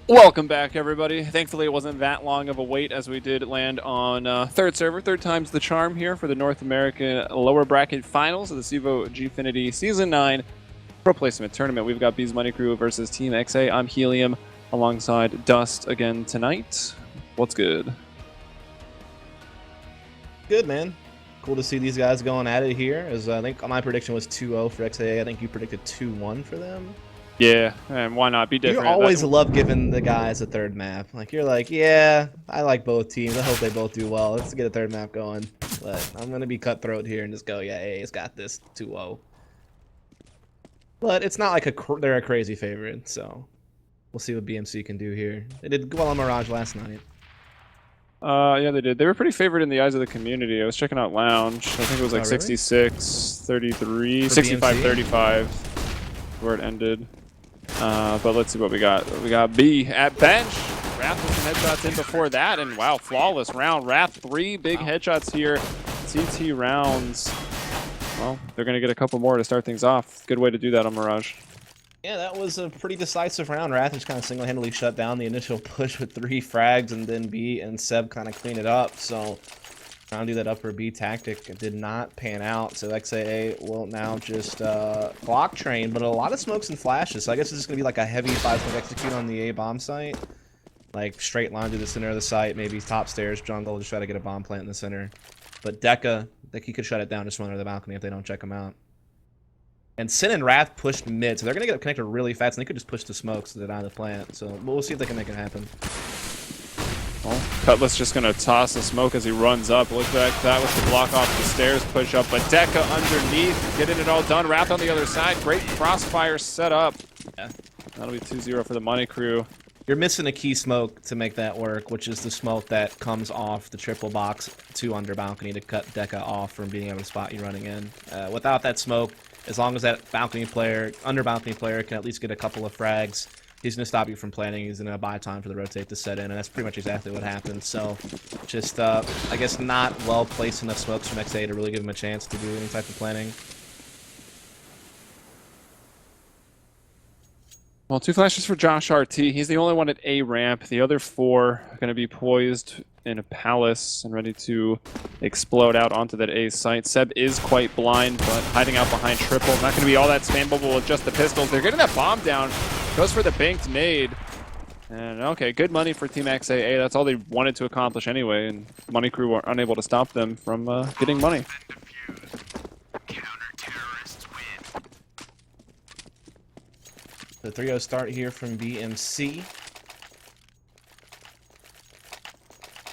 Welcome back, everybody. Thankfully, it wasn't that long of a wait as we did land on third server. Third time's the charm here for the North American lower bracket finals of the CEVO Gfinity Season 9 Pro Placement Tournament. We've got B's Money Crew versus Team XA. I'm Helium alongside Dust again tonight. What's good? Good, man. Cool to see these guys going at it here. As I think my prediction was 2-0 for XAA. I think you predicted 2-1 for them. Yeah, and why not be different? You always love giving the guys a third map. Like, you're like, yeah, I like both teams. I hope they both do well. Let's get a third map going. But I'm going to be cutthroat here and just go, yeah, AA's got this 2-0. But it's not like they're a crazy favorite, so we'll see what BMC can do here. They did well on Mirage last night. Yeah, they did. They were pretty favored in the eyes of the community. I was checking out Lounge. I think it was like 66-33, 65-35 where it ended. But let's see what we got. We got B at bench. Wrath with some headshots in before that, and wow, flawless round. Wrath 3 big headshots here. TT rounds. Well, they're going to get a couple more to start things off. Good way to do that on Mirage. Yeah, that was a pretty decisive round. Wrath just kind of single-handedly shut down the initial push with 3 frags, and then B and Seb kind of clean it up. So trying to do that upper B tactic, it did not pan out. So XAA will now just block train, but a lot of smokes and flashes. So I guess it's just going to be like a heavy 5-smoke execute on the A bomb site. Like straight line to the center of the site, maybe top stairs, jungle, just try to get a bomb plant in the center. But Deca, like he could shut it down just run under the balcony if they don't check him out. And Sin and Wrath pushed mid, so they're going to get connected really fast, and they could just push the smokes to deny the plant. So we'll see if they can make it happen. Well, Cutlass just going to toss the smoke as he runs up. Looks like that was to block off the stairs push up, but Deca underneath, getting it all done. Wrath on the other side, great crossfire set up. Yeah. That'll be 2-0 for the Money Crew. You're missing a key smoke to make that work, which is the smoke that comes off the triple box to under balcony to cut Deca off from being able to spot you running in. Without that smoke, as long as that balcony player, under balcony player, can at least get a couple of frags, he's going to stop you from planning. He's going to buy time for the rotate to set in, and that's pretty much exactly what happened. So, just, I guess, not well placed enough smokes from XA to really give him a chance to do any type of planning. Well, 2 flashes for Josh RT. He's the only one at A ramp. The other 4 are going to be poised in a palace and ready to explode out onto that A site. Seb is quite blind, but hiding out behind triple. Not going to be all that spammable with just the pistols. They're getting that bomb down. Goes for the banked nade. And okay, good money for Team XAA. That's all they wanted to accomplish anyway, and Money Crew were unable to stop them from getting money. The 3-0 start here from BMC.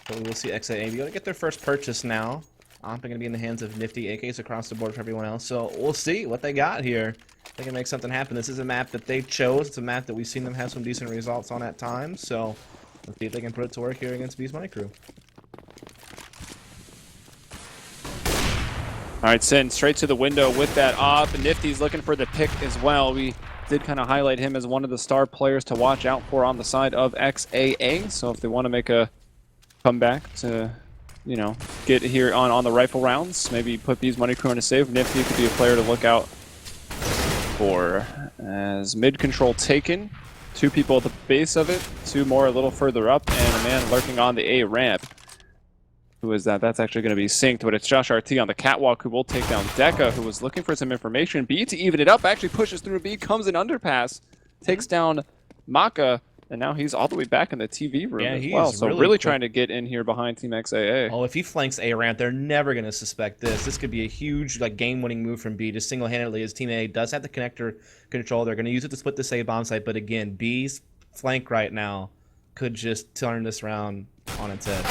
So we will see XAA be able to get their first purchase now. Omp going to be in the hands of Nifty, AKs across the board for everyone else. So we'll see what they got here. They can make something happen. This is a map that they chose. It's a map that we've seen them have some decent results on at times. So let's see if they can put it to work here against B's Money Crew. All right, Sin straight to the window with that op. Nifty's looking for the pick as well. We did kind of highlight him as one of the star players to watch out for on the side of XAA. So if they want to make a comeback to, you know, get here on the rifle rounds, maybe put B's Money Crew in a save, Nifty could be a player to look out for. As mid control taken, 2 people at the base of it, 2 more a little further up, and a man lurking on the A ramp. Who is that? That's actually going to be synced, but it's Josh RT on the catwalk who will take down Deca, who was looking for some information. B to even it up, actually pushes through B, comes in underpass, takes down Maka, and now he's all the way back in the TV room as well. So really trying to get in here behind Team XAA. Oh, if he flanks A ramp, they're never going to suspect this. This could be a huge game-winning move from B, just single-handedly. His Team A does have the connector control. They're going to use it to split this A bomb site, but again, B's flank right now could just turn this round on its head.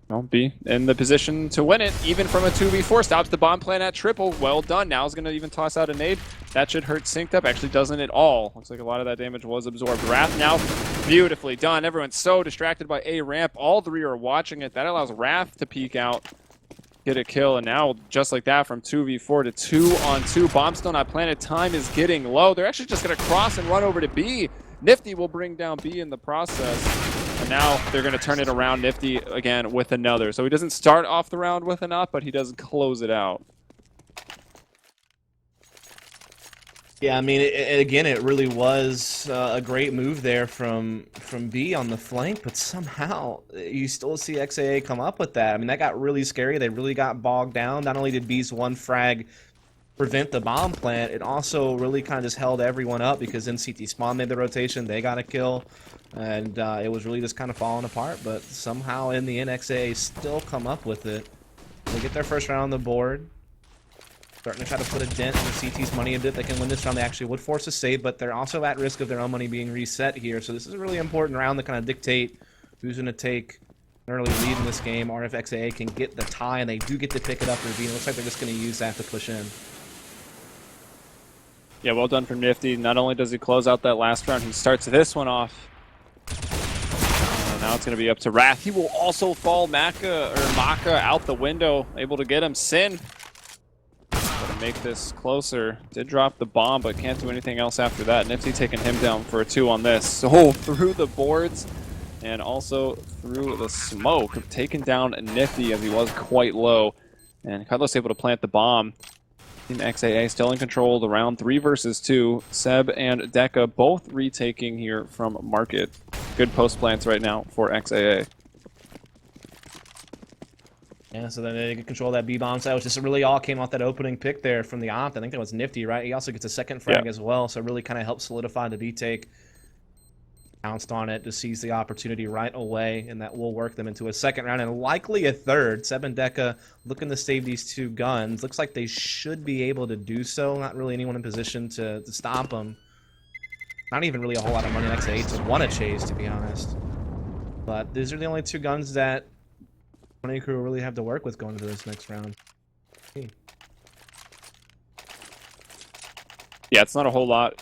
Well, B in the position to win it, even from a 2v4. Stops the bomb plan at triple. Well done. Now is going to even toss out a nade. That should hurt synced up. Actually doesn't at all. Looks like a lot of that damage was absorbed. Wrath now beautifully done. Everyone's so distracted by A ramp. All 3 are watching it. That allows Wrath to peek out, get a kill, and now just like that from 2v4 to 2-on-2. Bomb still not planted. Time is getting low. They're actually just going to cross and run over to B. Nifty will bring down B in the process. And now they're going to turn it around. Nifty again with another. So he doesn't start off the round with an up, but he does close it out. Yeah, I mean, again, it really was a great move there from B on the flank, but somehow you still see XAA come up with that. I mean, that got really scary. They really got bogged down. Not only did B's one frag prevent the bomb plant, it also really kind of just held everyone up because NCT Spawn made the rotation. They got a kill, and it was really just kind of falling apart. But somehow in the end, XAA still come up with it. They get their first round on the board. Starting to try to put a dent in the CT's money a bit. They can win this round. They actually would force a save, but they're also at risk of their own money being reset here. So this is a really important round to kind of dictate who's going to take an early lead in this game, or if XAA can get the tie, and they do get to pick it up. It looks like they're just going to use that to push in. Yeah, well done from Nifty. Not only does he close out that last round, he starts this one off. Now it's going to be up to Wrath. He will also fall Maka out the window, able to get him. Sin. Gonna make this closer. Did drop the bomb, but can't do anything else after that. Nifty taking him down for a 2 on this. So through the boards and also through the smoke, taking down Nifty as he was quite low. And Cutlass able to plant the bomb. Team XAA still in control. The round 3 versus 2. Seb and Deca both retaking here from Market. Good post plants right now for XAA. Yeah, so then they get control of that B-bomb side, which just really all came off that opening pick there from the Opt. I think that was Nifty, right? He also gets a second frag as well, so it really kind of helps solidify the B-take. Pounced on it, just sees the opportunity right away, and that will work them into a second round and likely a third. Seb and Deca looking to save these 2 guns. Looks like they should be able to do so. Not really anyone in position to stop them. Not even really a whole lot of money in XA to want to chase, to be honest. But these are the only 2 guns that Money Crew will really have to work with going into this next round. Yeah, it's not a whole lot.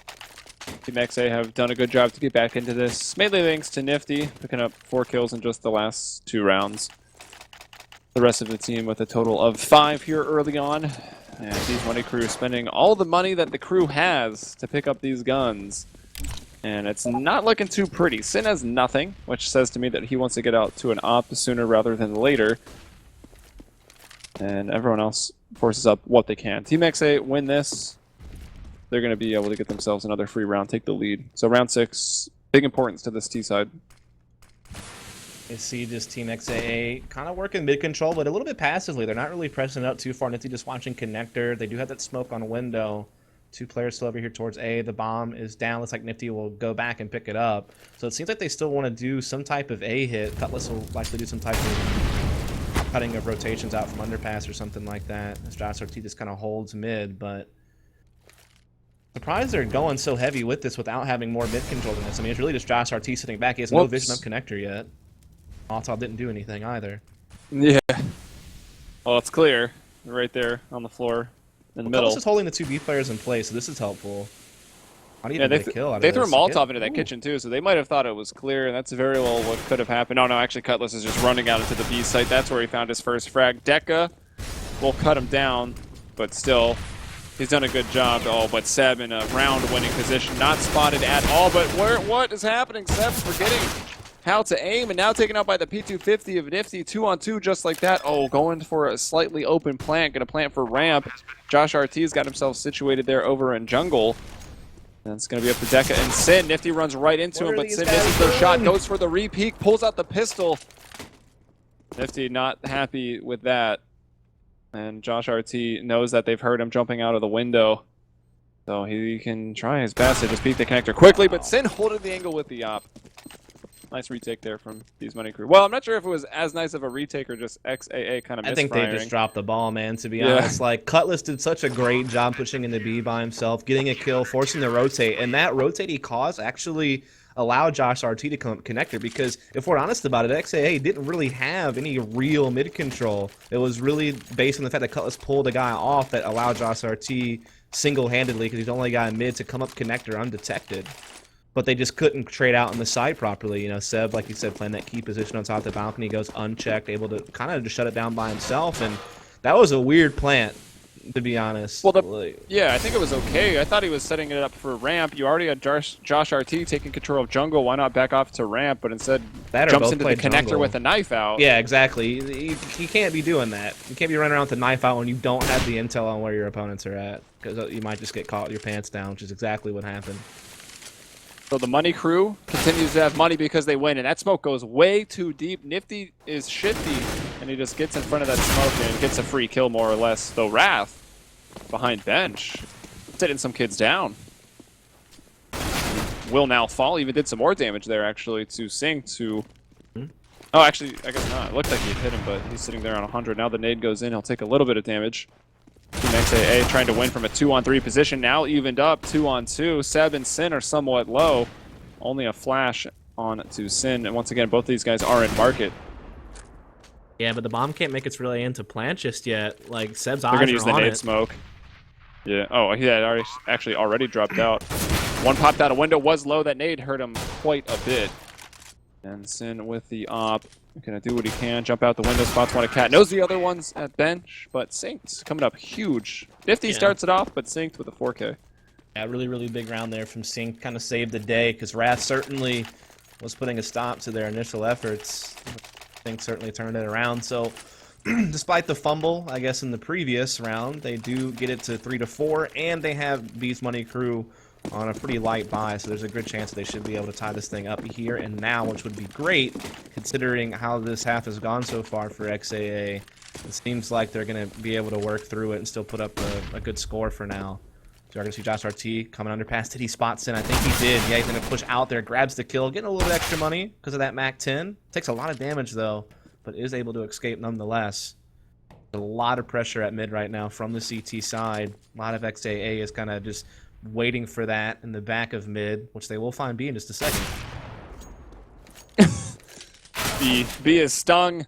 Team XA have done a good job to get back into this. Mainly thanks to Nifty, picking up 4 kills in just the last 2 rounds. The rest of the team with a total of 5 here early on. And these Money Crew spending all the money that the crew has to pick up these guns. And it's not looking too pretty. Sin has nothing, which says to me that he wants to get out to an op sooner rather than later. And everyone else forces up what they can. Team XA win this. They're going to be able to get themselves another free round, take the lead. So round 6, big importance to this T side. You see this Team XAA kind of working mid-control, but a little bit passively. They're not really pressing it out too far. Nifty just watching connector. They do have that smoke on window. 2 players still over here towards A. The bomb is down. Looks like Nifty will go back and pick it up. So it seems like they still want to do some type of A hit. Cutlass will likely do some type of cutting of rotations out from underpass or something like that. As Josh RT just kind of holds mid, but surprised they're going so heavy with this without having more mid control than this. I mean, it's really just Josh RT sitting back. He has no vision of connector yet. Molotov didn't do anything either. Yeah. Well, it's clear right there on the floor. In the middle. Cutlass is holding the 2 B players in place, so this is helpful. How do you they get a kill out of they this? threw a Molotov into that kitchen too, so they might have thought it was clear, and that's very well what could have happened. Oh no, actually Cutlass is just running out into the B site. That's where he found his first frag. Deca will cut him down, but still, he's done a good job. Oh, but Seb in a round-winning position, not spotted at all. But what is happening? Seb's forgetting how to aim, and now taken out by the P250 of Nifty. 2-on-2 just like that. Oh, going for a slightly open plant. Going to plant for ramp. Josh RT's got himself situated there over in jungle. And it's going to be up to Deca and Sin. Nifty runs right into him, but Sin misses the shot. Goes for the re-peek. Pulls out the pistol. Nifty not happy with that. And Josh RT knows that they've heard him jumping out of the window. So he can try his best to just peek the connector quickly, but Sin holding the angle with the op. Nice retake there from these Money Crew. Well, I'm not sure if it was as nice of a retake or just XAA kind of misfiring. I think they just dropped the ball, man, to be honest. Like, Cutlass did such a great job pushing into B by himself, getting a kill, forcing the rotate, and that rotate he caused actually allowed Josh RT to come connector, because if we're honest about it, XAA didn't really have any real mid control. It was really based on the fact that Cutlass pulled a guy off that allowed Josh RT single-handedly, because he's the only guy in mid to come up connector undetected. But they just couldn't trade out on the side properly. You know, Seb, like you said, playing that key position on top of the balcony, goes unchecked, able to kind of just shut it down by himself. And that was a weird plant. to be honest. Well, yeah, I think it was okay. I thought he was setting it up for ramp. You already had Josh RT taking control of jungle. Why not back off to ramp? But instead jumps into the connector jungle with a knife out. Yeah, exactly. You can't be doing that. You can't be running around with a knife out when you don't have the intel on where your opponents are at, because you might just get caught with your pants down, which is exactly what happened. So the money crew continues to have money because they win, and that smoke goes way too deep. Nifty is shifty, and he just gets in front of that smoke and gets a free kill, more or less. Though Wrath, behind bench, sitting some kids down. Will now fall, even did some more damage there, actually, to Sink to... Oh, actually, I guess not. It looked like he'd hit him, but he's sitting there on 100. Now the nade goes in, he'll take a little bit of damage. Team XAA trying to win from a 2-on-3 position, now evened up, 2-on-2. Seb and Sin are somewhat low. Only a flash on to Sin, and once again, both these guys are in market. Yeah, but the bomb can't make its really into plant just yet. Like, Seb's eyes are on it. They're gonna use the nade smoke. Yeah, oh, he had already dropped out. One popped out a window, was low. That nade hurt him quite a bit. And Sin with the op, gonna do what he can, jump out the window, spots one a cat, knows the other one's at bench, but Synced coming up huge. Nifty starts it off, but Synced with a 4K. Yeah, really big round there from Synced, kind of saved the day, because Wrath certainly was putting a stop to their initial efforts. Synced certainly turned it around, so despite the fumble, I guess, in the previous round, they do get it to 3-4, and they have B's Money Crew on a pretty light buy, so there's a good chance they should be able to tie this thing up here and now, which would be great considering how this half has gone so far for XAA. It seems like they're going to be able to work through it and still put up a good score for now. So we're going to see Josh RT coming underpass. Did he spot Sin? I think he did. Yeah, he's going to push out there, grabs the kill, getting a little bit extra money because of that Mac 10. Takes a lot of damage though, but is able to escape nonetheless. A lot of pressure at mid right now from the CT side. A lot of XAA is kind of just waiting for that in the back of mid, which they will find B in just a second. B is stung,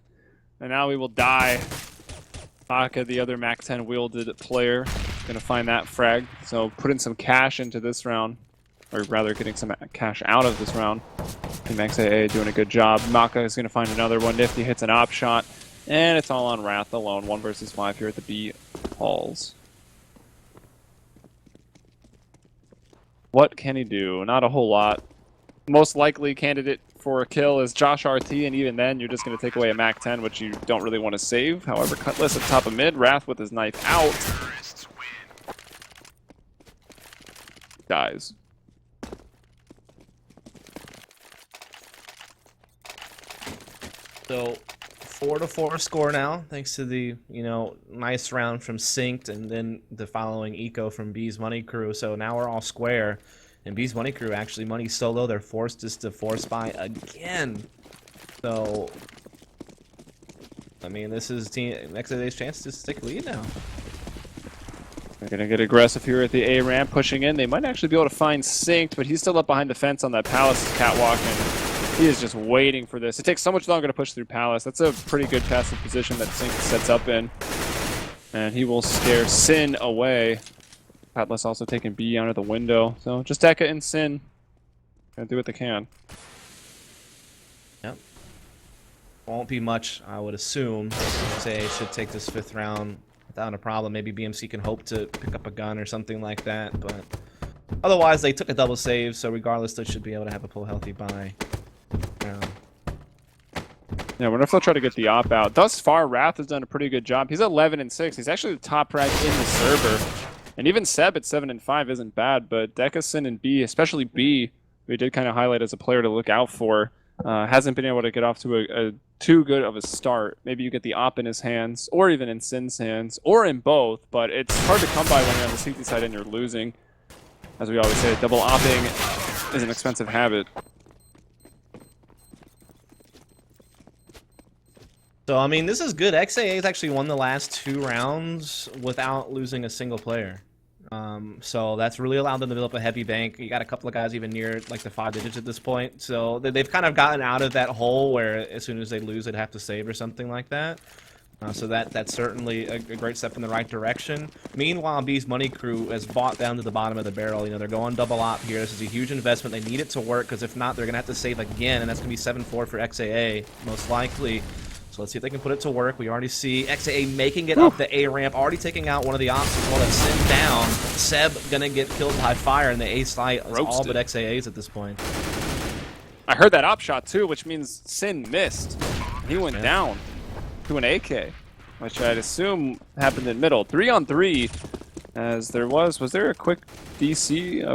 and now we will die. Baka, the other Mac 10 wielded player, gonna find that frag. So putting some cash into this round, or rather getting some cash out of this round. Team XAA doing a good job. Maka is gonna find another one. Nifty hits an op shot, and it's all on Wrath alone. 1 versus 5 here at the B halls. What can he do? Not a whole lot. Most likely candidate for a kill is Josh RT, and even then, you're just going to take away a Mac 10, which you don't really want to save. However, Cutlass at top of mid, Wrath with his knife out. Dies. So 4-4 score now, thanks to the, nice round from Synced and then the following eco from B's Money Crew. So now we're all square. And B's Money Crew, actually, money solo, they're forced just to force buy again. So, I mean, this is Team XAA's chance to stick lead now. They're going to get aggressive here at the A ramp, pushing in. They might actually be able to find Synced, but he's still up behind the fence on that Palace catwalk, and he is just waiting for this. It takes so much longer to push through Palace. That's a pretty good passive position that Synced sets up in. And he will scare Sin away. Atlas also taking B out of the window. So just Deka and Sin gonna do what they can. Yep. Won't be much, I would assume. Say should take this 5th round without a problem. Maybe BMC can hope to pick up a gun or something like that, but otherwise they took a double save, so regardless they should be able to have a full healthy buy. Yeah, I wonder if they'll try to get the op out. Thus far, Wrath has done a pretty good job. He's 11-6. He's actually the top frag in the server. And even Seb at 7-5 isn't bad, but Deka, Sin, and B, especially B, we did kind of highlight as a player to look out for, hasn't been able to get off to a too good of a start. Maybe you get the op in his hands, or even in Sin's hands, or in both, but it's hard to come by when you're on the CT side and you're losing. As we always say, double opping is an expensive habit. So, I mean, this is good. XAA has actually won the last 2 rounds without losing a single player. So that's really allowed them to build up a heavy bank. You got a couple of guys even near like the 5 digits at this point. So they've kind of gotten out of that hole where as soon as they lose, they'd have to save or something like that. So that's certainly a great step in the right direction. Meanwhile, B's Money Crew has bought down to the bottom of the barrel. They're going double op here. This is a huge investment. They need it to work because if not, they're going to have to save again, and that's going to be 7-4 for XAA, most likely. So So let's see if they can put it to work. We already see XAA making it up the A ramp, already taking out one of the ops as well. That's Sin down. Seb gonna get killed by fire, and the A site is all but XAA's at this point. I heard that op shot too, which means Sin missed. He went down to an AK, which I'd assume happened in middle. 3-on-3, as there was there a quick DC?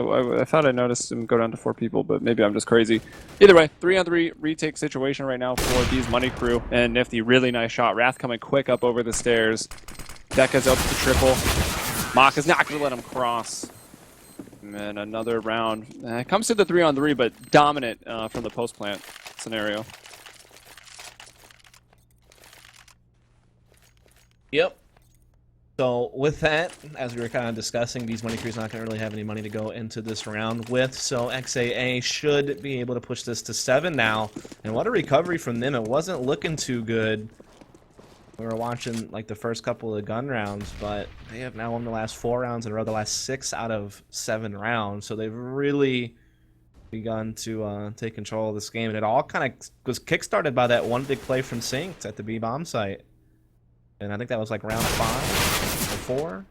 I thought I noticed him go down to 4 people, but maybe I'm just crazy. Either way, 3-on-3 retake situation right now for B's money crew. And Nifty, really nice shot. Wrath coming quick up over the stairs. Dekka's up to triple. Mock is not going to let him cross. And another round. It comes to the 3-on-3, but dominant from the post-plant scenario. Yep. So with that, as we were kind of discussing, B's money crew's not going to really have any money to go into this round with, so XAA should be able to push this to 7 now. And what a recovery from them. It wasn't looking too good. We were watching like the first couple of gun rounds, but they have now won the last 4 rounds in a row, the last 6 out of 7 rounds. So they've really begun to take control of this game. And it all kind of was kickstarted by that one big play from Synced at the B bomb site. And I think that was like round 5 or 4.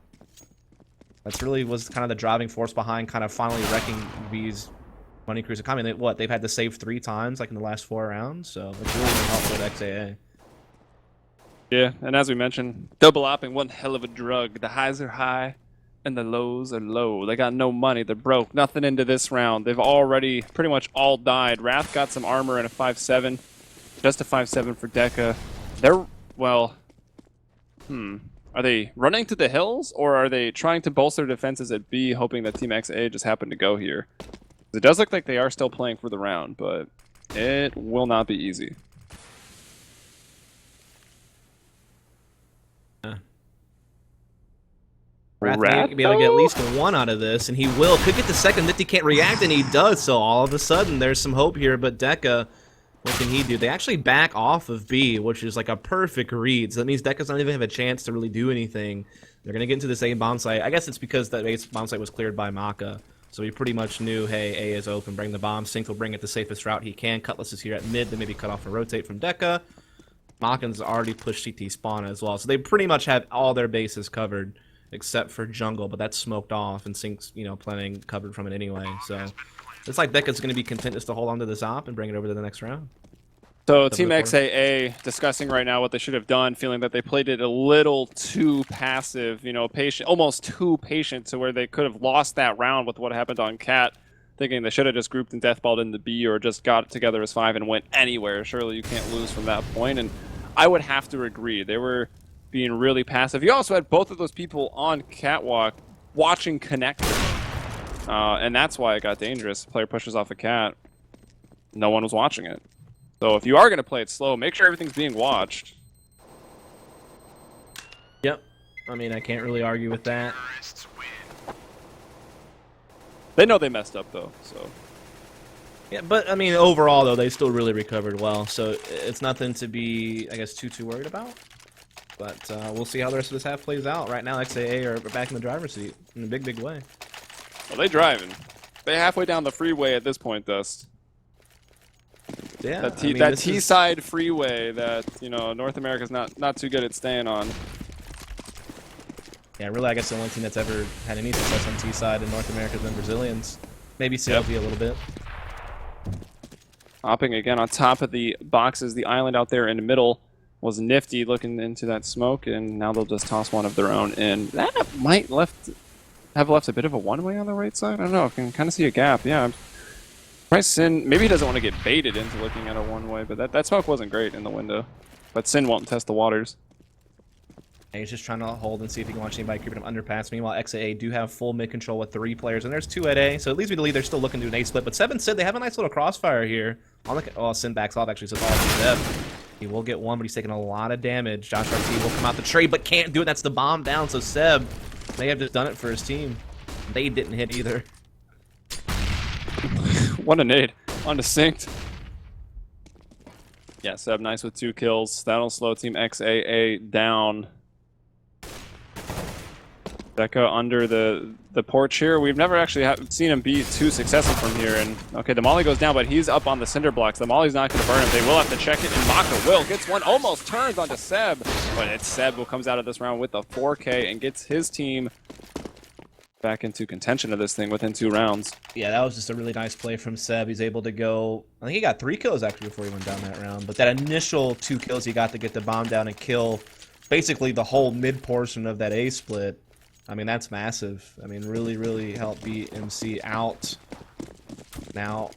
That's really was kind of the driving force behind kind of finally wrecking B's money crews economy. They've had to save 3 times like in the last 4 rounds, so it's really been helpful with XAA. Yeah, and as we mentioned, double opping, one hell of a drug. The highs are high and the lows are low. They got no money, they're broke, nothing into this round. They've already pretty much all died. Wrath got some armor and a 5.7, just a 5.7 for Dekka. They're, well, are they running to the hills, or are they trying to bolster defenses at B, hoping that Team XA just happened to go here? It does look like they are still playing for the round, but it will not be easy. Wrath may be able to get at least 1 out of this, and he will. Could get the second. Nifty can't react, and he does, so all of a sudden there's some hope here, but Dekka, what can he do? They actually back off of B, which is like a perfect read. So that means Dekka's not even have a chance to really do anything. They're going to get into this A bomb site. I guess it's because that A bomb site was cleared by Maka. So he pretty much knew, hey, A is open, bring the bomb. Sync will bring it the safest route he can. Cutlass is here at mid, then maybe cut off and rotate from Dekka. Makan's already pushed CT spawn as well. So they pretty much have all their bases covered except for jungle, but that's smoked off, and Sync's, planning covered from it anyway. So it's like Dekka's going to be content just to hold on to this op and bring it over to the next round. So Team XAA discussing right now what they should have done, feeling that they played it a little too passive, patient, almost too patient, to where they could have lost that round with what happened on Cat, thinking they should have just grouped and deathballed into B or just got it together as 5 and went anywhere. Surely you can't lose from that point, and I would have to agree. They were being really passive. You also had both of those people on Catwalk watching Connector, and that's why it got dangerous. Player pushes off a Cat. No one was watching it. So if you are going to play it slow, make sure everything's being watched. Yep. I mean, I can't really argue with that. They know they messed up, though, so. Yeah, but, I mean, overall, though, they still really recovered well. So it's nothing to be, I guess, too worried about. But we'll see how the rest of this half plays out. Right now, XAA are back in the driver's seat in a big way. Well, they driving. They halfway down the freeway at this point, Dust. Yeah, that T-side freeway that North America's not too good at staying on. Yeah, really, I guess the only team that's ever had any success on T-side in North America has been Brazilians. Maybe CEVO a little bit. Hopping again on top of the boxes, the island out there in the middle was Nifty looking into that smoke, and now they'll just toss one of their own in. That might have left a bit of a one-way on the right side. I don't know. I can kind of see a gap. Yeah. Sin, maybe he doesn't want to get baited into looking at a one-way, but that smoke wasn't great in the window. But Sin won't test the waters. And he's just trying to hold and see if he can watch anybody creeping him underpass. Meanwhile, XAA do have full mid control with 3 players, and there's 2 at A, so it leads me to believe they're still looking to do an A split. But 7 Sid, they have a nice little crossfire here. Sin backs off, actually, so it's all Seb. He will get 1, but he's taking a lot of damage. Josh RT will come out the trade, but can't do it. That's the bomb down, so Seb may have just done it for his team. They didn't hit either. What a nade. On to Synced. Yeah, Seb nice with 2 kills. That'll slow Team XAA down. Deca under the porch here. We've never actually seen him be too successful from here. And okay, the molly goes down, but he's up on the cinder blocks. The molly's not going to burn him. They will have to check it, and Maka will. Gets one, almost turns onto Seb. But it's Seb who comes out of this round with a 4K and gets his team back into contention of this thing within 2 rounds. Yeah, that was just a really nice play from Seb. He's able to go, I think he got 3 kills actually before he went down that round. But that initial 2 kills he got to get the bomb down and kill basically the whole mid portion of that A split. I mean, that's massive. I mean, really, really helped BMC out. Now,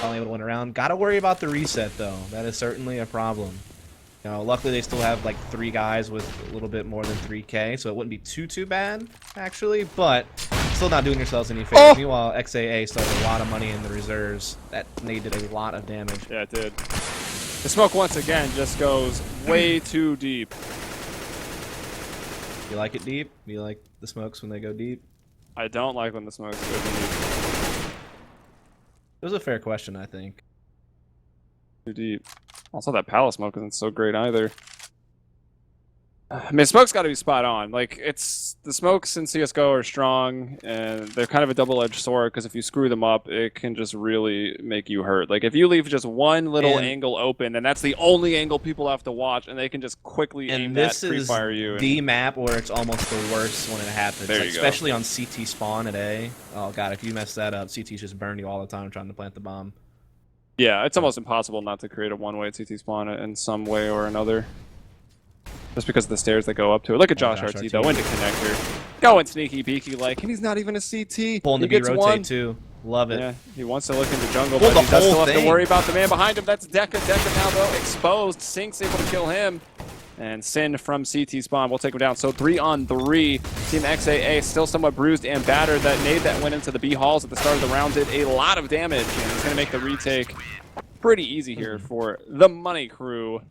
only able to win a round. Gotta worry about the reset, though. That is certainly a problem. You know, luckily they still have like 3 guys with a little bit more than 3K, so it wouldn't be too bad, actually, but still not doing yourselves any favors. Oh! Meanwhile, XAA still has a lot of money in the reserves. That needed a lot of damage. Yeah, it did. The smoke, once again, just goes way too deep. You like it deep? Do you like the smokes when they go deep? I don't like when the smokes go deep. It was a fair question, I think. Too deep. Also, that palace smoke isn't so great either. I mean, smoke's got to be spot on. Like, it's the smokes in CS:GO are strong, and they're kind of a double-edged sword because if you screw them up, it can just really make you hurt. Like, if you leave just one little angle open, then that's the only angle people have to watch, and they can just quickly aim that, pre-fire you. And this is the map where it's almost the worst when it happens. There like, you go. Especially on CT spawn at A. Oh god, if you mess that up, CT's just burn you all the time trying to plant the bomb. Yeah, it's almost impossible not to create a one-way CT spawn in some way or another. Just because of the stairs that go up to it. Look at Josh RT though, into connector. Going sneaky beaky like, and he's not even a CT. Pulling the B rotate too. Love it. Yeah, he wants to look into jungle, but he does still have to worry about the man behind him. That's Deca. Deca now though exposed. Sync's able to kill him. And Sin from CT spawn will take him down. So 3-on-3. Team XAA still somewhat bruised and battered. That nade that went into the B halls at the start of the round did a lot of damage. And it's going to make the retake pretty easy here for the money crew.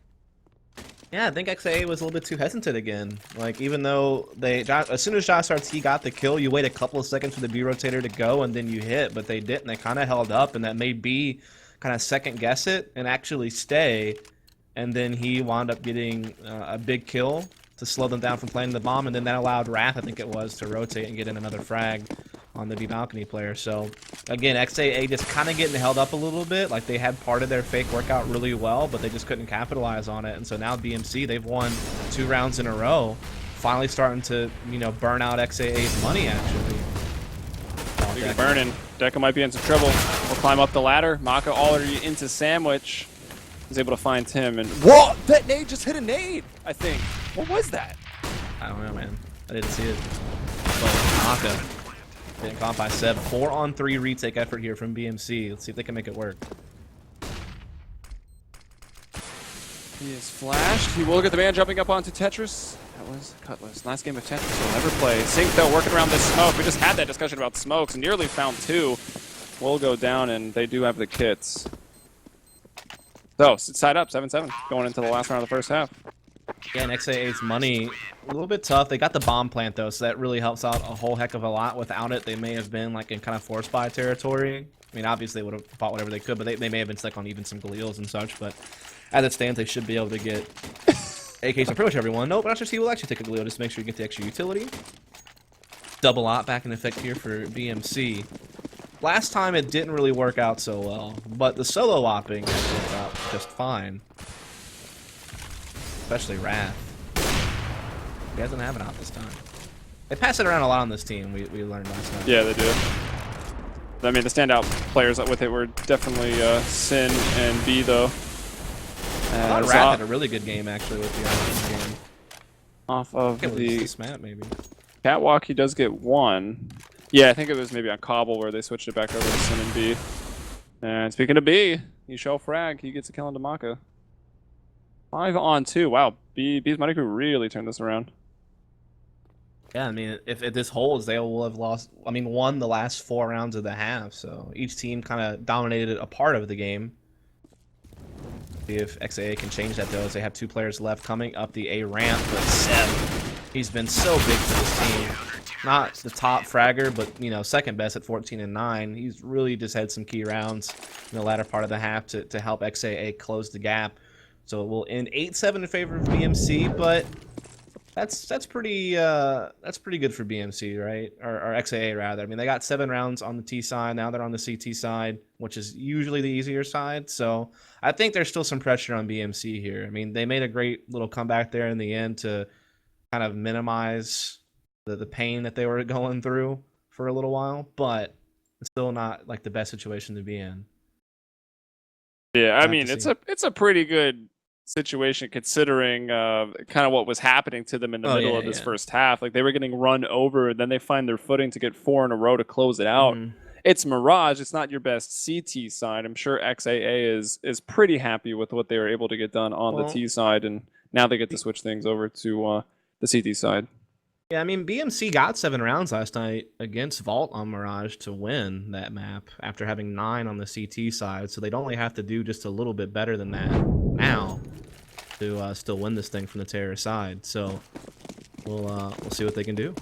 Yeah, I think XAA was a little bit too hesitant again. Like, even though as soon as Josh RT got the kill, you wait a couple of seconds for the B rotator to go and then you hit, but they didn't. They kind of held up, and that made B kind of second guess it and actually stay. And then he wound up getting a big kill to slow them down from planting the bomb, and then that allowed Wrath, I think it was, to rotate and get in another frag on the B balcony player. So again, XAA just kind of getting held up a little bit. Like, they had part of their fake workout really well, but they just couldn't capitalize on it. And so now BMC, they've won 2 rounds in a row, finally starting to, you know, burn out XAA's money actually. He's burning. Deca might be in some trouble. We'll climb up the ladder. Maka already into Sandwich. He's able to find Tim, and whoa! That nade just hit a nade, I think. What was that? I don't know, man. I didn't see it. But Maka getting caught by Seb. 4-on-3 retake effort here from BMC. Let's see if they can make it work. He is flashed. He will get the man jumping up onto Tetris. That was Cutlass. Last game of Tetris we'll ever play. Sync, though, working around this smoke. We just had that discussion about smokes. Nearly found 2. Will go down, and they do have the kits. So, it's tied up, 7-7, going into the last round of the first half. Yeah, and XAA's money, a little bit tough. They got the bomb plant, though, so that really helps out a whole heck of a lot. Without it, they may have been like in kind of force buy territory. I mean, obviously, they would have fought whatever they could, but they may have been stuck on even some Galeals and such. But as it stands, they should be able to get AKs on pretty much everyone. Nope, he will actually take a Galeo just to make sure you get the extra utility. Double op back in effect here for BMC. Last time it didn't really work out so well, but the solo opping has worked out just fine. Especially Wrath. He doesn't have an op this time. They pass it around a lot on this team, we learned last time. Yeah, they do. I mean, the standout players with it were definitely Sin and B, though. I thought Wrath had a really good game, actually, with the Iron game. Off of the this map, maybe. Catwalk, he does get 1. Yeah, I think it was maybe on Cobble where they switched it back over to Sin and B. And speaking of B, you show frag, he gets a kill on Maka. 5-on-2. Wow, B's money crew really turned this around. Yeah, I mean, if this holds, they will have won the last 4 rounds of the half. So each team kind of dominated a part of the game. See if XAA can change that, though, as they have 2 players left coming up the A ramp. But Seb, he's been so big for this team. Not the top fragger, but, you know, second best at 14-9. He's really just had some key rounds in the latter part of the half to help XAA close the gap. So it will end 8-7 in favor of BMC, but That's pretty good for BMC, right? Or XAA rather. I mean, they got 7 rounds on the T side. Now they're on the CT side, which is usually the easier side. So I think there's still some pressure on BMC here. I mean, they made a great little comeback there in the end to kind of minimize the pain that they were going through for a little while, but it's still not like the best situation to be in. Yeah, I We'll have mean, to it's a pretty good situation considering kind of what was happening to them in the middle of this first half. Like they were getting run over, then they find their footing to get 4 in a row to close it out. It's Mirage. It's not your best CT side. I'm sure XAA is pretty happy with what they were able to get done on the T side, and now they get to switch things over to the CT side. Yeah, I mean, BMC got 7 rounds last night against Vault on Mirage to win that map after having 9 on the CT side, so they'd only have to do just a little bit better than that now to still win this thing from the Terror side. So we'll see what they can do.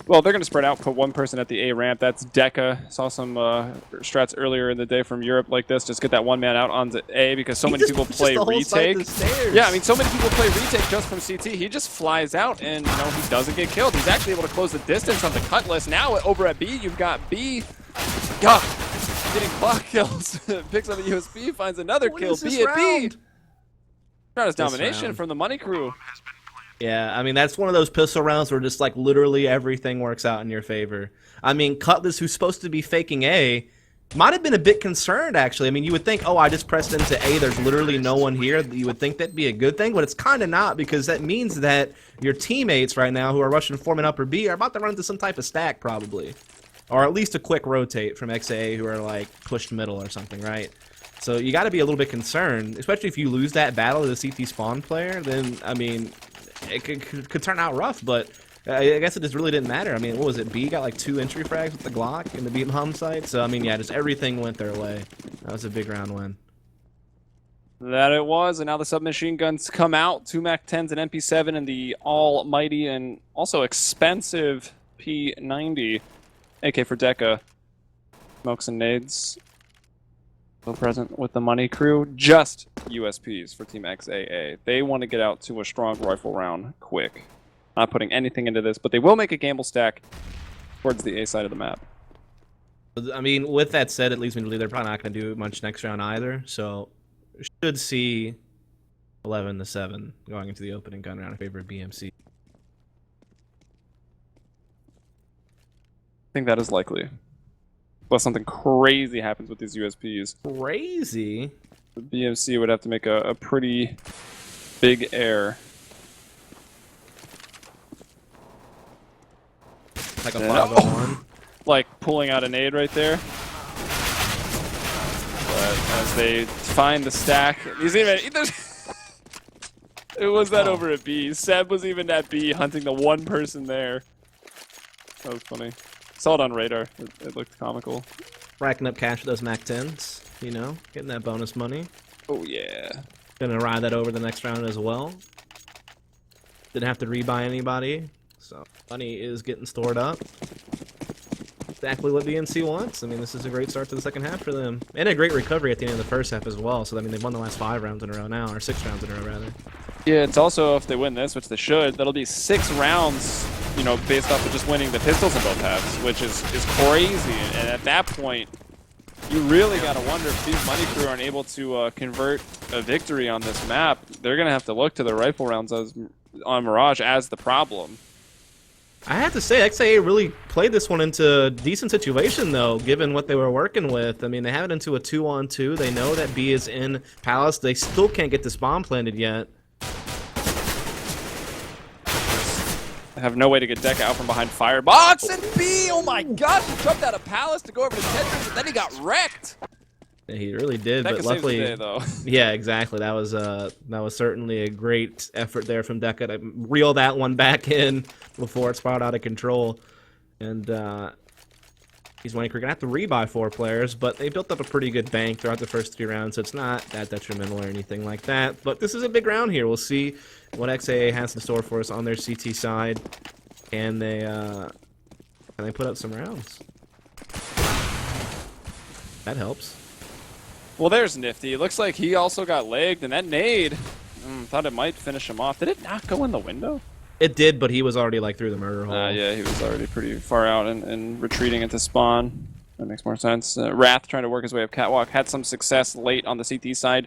Well, they're going to spread out, put one person at the A ramp. That's Deca. Saw some strats earlier in the day from Europe like this. Just get that one man out onto A because so many people play retake. Yeah, I mean, so many people play retake just from CT. He just flies out and, you know, he doesn't get killed. He's actually able to close the distance on the Cutlass. Now over at B, you've got B. God, getting clock kills. Picks up a USB, finds another kill. B at B. Stratus domination from the Money Crew. Yeah, I mean, that's one of those pistol rounds where just, like, literally everything works out in your favor. I mean, Cutlass, who's supposed to be faking A, might have been a bit concerned, actually. I mean, you would think, oh, I just pressed into A, there's literally no one here. You would think that'd be a good thing, but it's kind of not, because that means that your teammates right now who are rushing Foreman upper B are about to run into some type of stack, probably. Or at least a quick rotate from XAA who are, like, pushed middle or something, right? So you got to be a little bit concerned, especially if you lose that battle to the CT spawn player, then, I mean, it could turn out rough, but I guess it just really didn't matter. I mean, what was it? B got like 2 entry frags with the Glock in the B bomb site. So, I mean, yeah, just everything went their way. That was a big round win. That it was, and now the submachine guns come out. 2 MAC-10s and MP7 and the almighty and also expensive P90. AK for Deca. Smokes and nades. Still present with the Money Crew. Just USPs for Team XAA. They want to get out to a strong rifle round quick. Not putting anything into this, but they will make a gamble stack towards the A side of the map. I mean, with that said, it leads me to believe they're probably not going to do much next round either. So, should see 11-7 going into the opening gun round in favor of BMC. I think that is likely. Unless something crazy happens with these USPs. Crazy? The BMC would have to make a pretty big error. Like a 501? Like pulling out a nade right there. But as they find the stack, he's even... It was that over at B. Seb was even at B hunting the one person there. That was funny. Saw it on radar. It looked comical. Racking up cash with those MAC-10s, you know, getting that bonus money. Oh, yeah. Gonna ride that over the next round as well. Didn't have to rebuy anybody, so money is getting stored up. Exactly what BMC wants. I mean, this is a great start to the second half for them. And a great recovery at the end of the first half as well. So, I mean, they've won the last 5 rounds in a row now, or 6 rounds in a row, rather. Yeah, it's also, if they win this, which they should, that'll be 6 rounds, you know, based off of just winning the pistols in both halves, which is crazy. And at that point, you really got to wonder if these Money Crew aren't able to convert a victory on this map. They're going to have to look to the rifle rounds on Mirage as the problem. I have to say, XAA really played this one into a decent situation, though, given what they were working with. I mean, they have it into a 2-on-2. They know that B is in Palace. They still can't get this bomb planted yet. Have no way to get Deca out from behind Firebox, and B, oh my gosh, he jumped out of Palace to go over to Tetris, and then he got wrecked. Yeah, he really did, Deca but luckily, saves the day, though. Yeah, exactly. That was certainly a great effort there from Deca to reel that one back in before it spiraled out of control. And he's Money Crew gonna have to rebuy 4 players, but they built up a pretty good bank throughout the first 3 rounds, so it's not that detrimental or anything like that. But this is a big round here. We'll see what XAA has in store for us on their CT side. Can they put up some rounds? That helps. Well, there's Nifty. It looks like he also got legged, and that nade, thought it might finish him off. Did it not go in the window? It did, but he was already like through the murder hole. Yeah, he was already pretty far out and retreating into spawn. That makes more sense. Wrath trying to work his way up Catwalk. Had some success late on the CT side,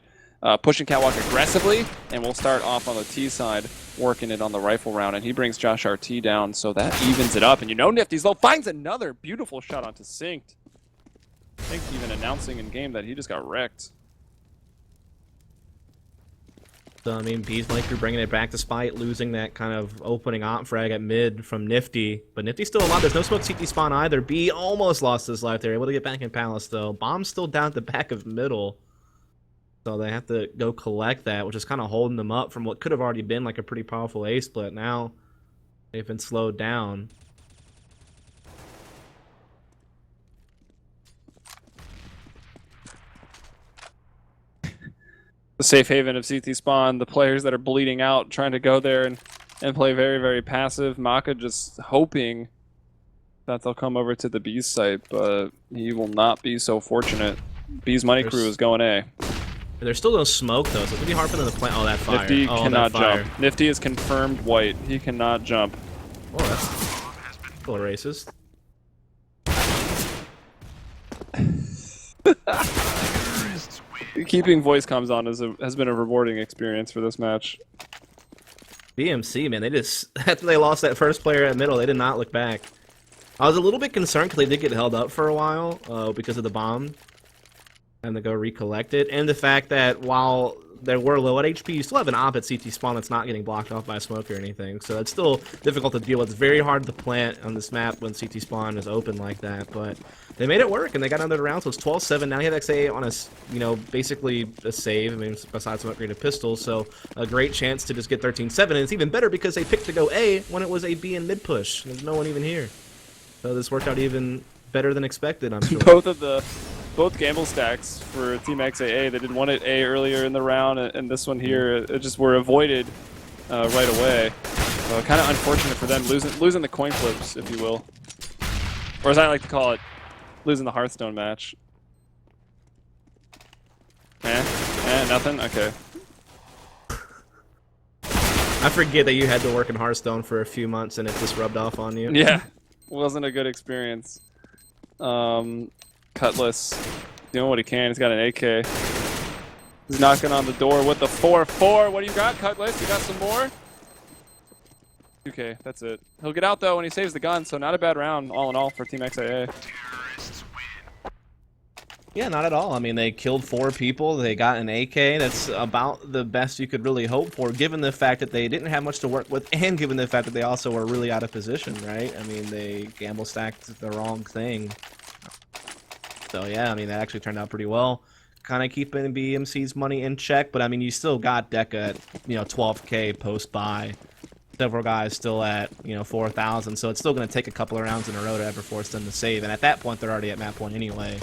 pushing Catwalk aggressively, and we'll start off on the T side, working it on the rifle round, and he brings Josh RT down, so that evens it up. And you know Nifty's low, finds another beautiful shot onto Synced. I think even announcing in game that he just got wrecked. So, I mean, B's Blanker bringing it back despite losing that kind of opening op frag at mid from Nifty. But Nifty's still alive. There's no smoke CT spawn either. B almost lost his life there. Able to get back in Palace, though. Bomb's still down at the back of middle. So they have to go collect that, which is kind of holding them up from what could have already been like a pretty powerful A split. Now they've been slowed down. The safe haven of CT spawn, the players that are bleeding out, trying to go there and play very, very passive. Maka just hoping that they'll come over to the B's site, but he will not be so fortunate. B's money crew is going A. There's still no smoke, though, so it's going to be hard for them to plant. Oh, that fire. Nifty cannot fire. jump. Nifty is confirmed white. He cannot jump. Oh, that's a little racist. Keeping voice comms on has been a rewarding experience for this match. BMC, man, they just, after they lost that first player at middle, they did not look back. I was a little bit concerned because they did get held up for a while because of the bomb. And to go recollect it. And the fact that while they were low at HP, you still have an op at CT spawn that's not getting blocked off by smoke or anything. So it's still difficult to deal with. It's very hard to plant on this map when CT spawn is open like that. But they made it work and they got another round. So it's 12-7. Now you have XA on a, you know, basically a save. I mean, besides some upgraded pistols. So a great chance to just get 13-7. And it's even better because they picked to go A when it was a B in mid push. There's no one even here. So this worked out even better than expected, I'm sure. Both gamble stacks for Team XAA. They did one at A earlier in the round, and this one here it just were avoided right away. Kind of unfortunate for them, losing the coin flips, if you will. Or as I like to call it, losing the Hearthstone match. Nothing? Okay. I forget that you had to work in Hearthstone for a few months and it just rubbed off on you. Yeah, wasn't a good experience. Cutlass doing what he can. He's got an AK. He's knocking on the door with the 4-4. What do you got, Cutlass? You got some more? Okay, that's it. He'll get out though when he saves the gun, so not a bad round all in all for Team XAA. Yeah, not at all. I mean, they killed 4 people. They got an AK. That's about the best you could really hope for, given the fact that they didn't have much to work with, and given the fact that they also were really out of position, right? I mean, they gamble stacked the wrong thing. So yeah, I mean, that actually turned out pretty well. Kind of keeping BMC's money in check, but I mean, you still got Deca at, you know, 12K post-buy. Several guys still at, you know, 4,000, so it's still going to take a couple of rounds in a row to ever force them to save, and at that point, they're already at map 1 anyway.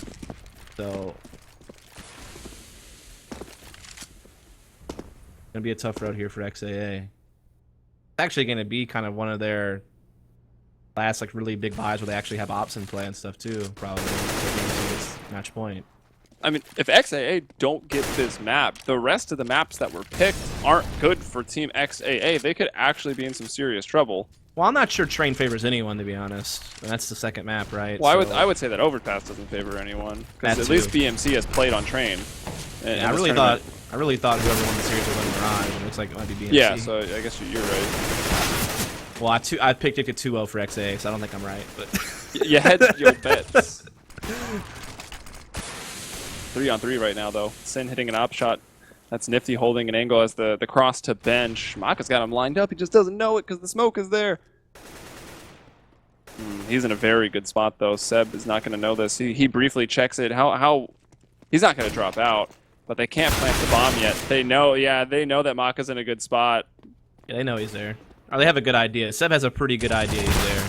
So gonna be a tough road here for XAA. It's actually gonna be kind of one of their last like really big buys where they actually have ops in play and stuff too, probably. Match point. I mean, if XAA don't get this map, the rest of the maps that were picked aren't good for Team XAA. They could actually be in some serious trouble. Well, I'm not sure Train favors anyone, to be honest. And that's the second map, right? Well, so I would say that Overpass doesn't favor anyone, because at least BMC has played on Train. Yeah, I really thought whoever won the series would win Mirage. It looks like it might be BMC. Yeah, so I guess you're right. Well, I picked it to 2-0 for XAA, so I don't think I'm right. But you hedged your bets. 3-on-3 right now, though. Sin hitting an op shot. That's Nifty holding an angle as the cross to bench. Maka's got him lined up. He just doesn't know it because the smoke is there. He's in a very good spot, though. Seb is not going to know this. He briefly checks it. He's not going to drop out, but they can't plant the bomb yet. They know, yeah, they know that Maka's in a good spot. Yeah, they know he's there. Or they have a good idea. Seb has a pretty good idea he's there.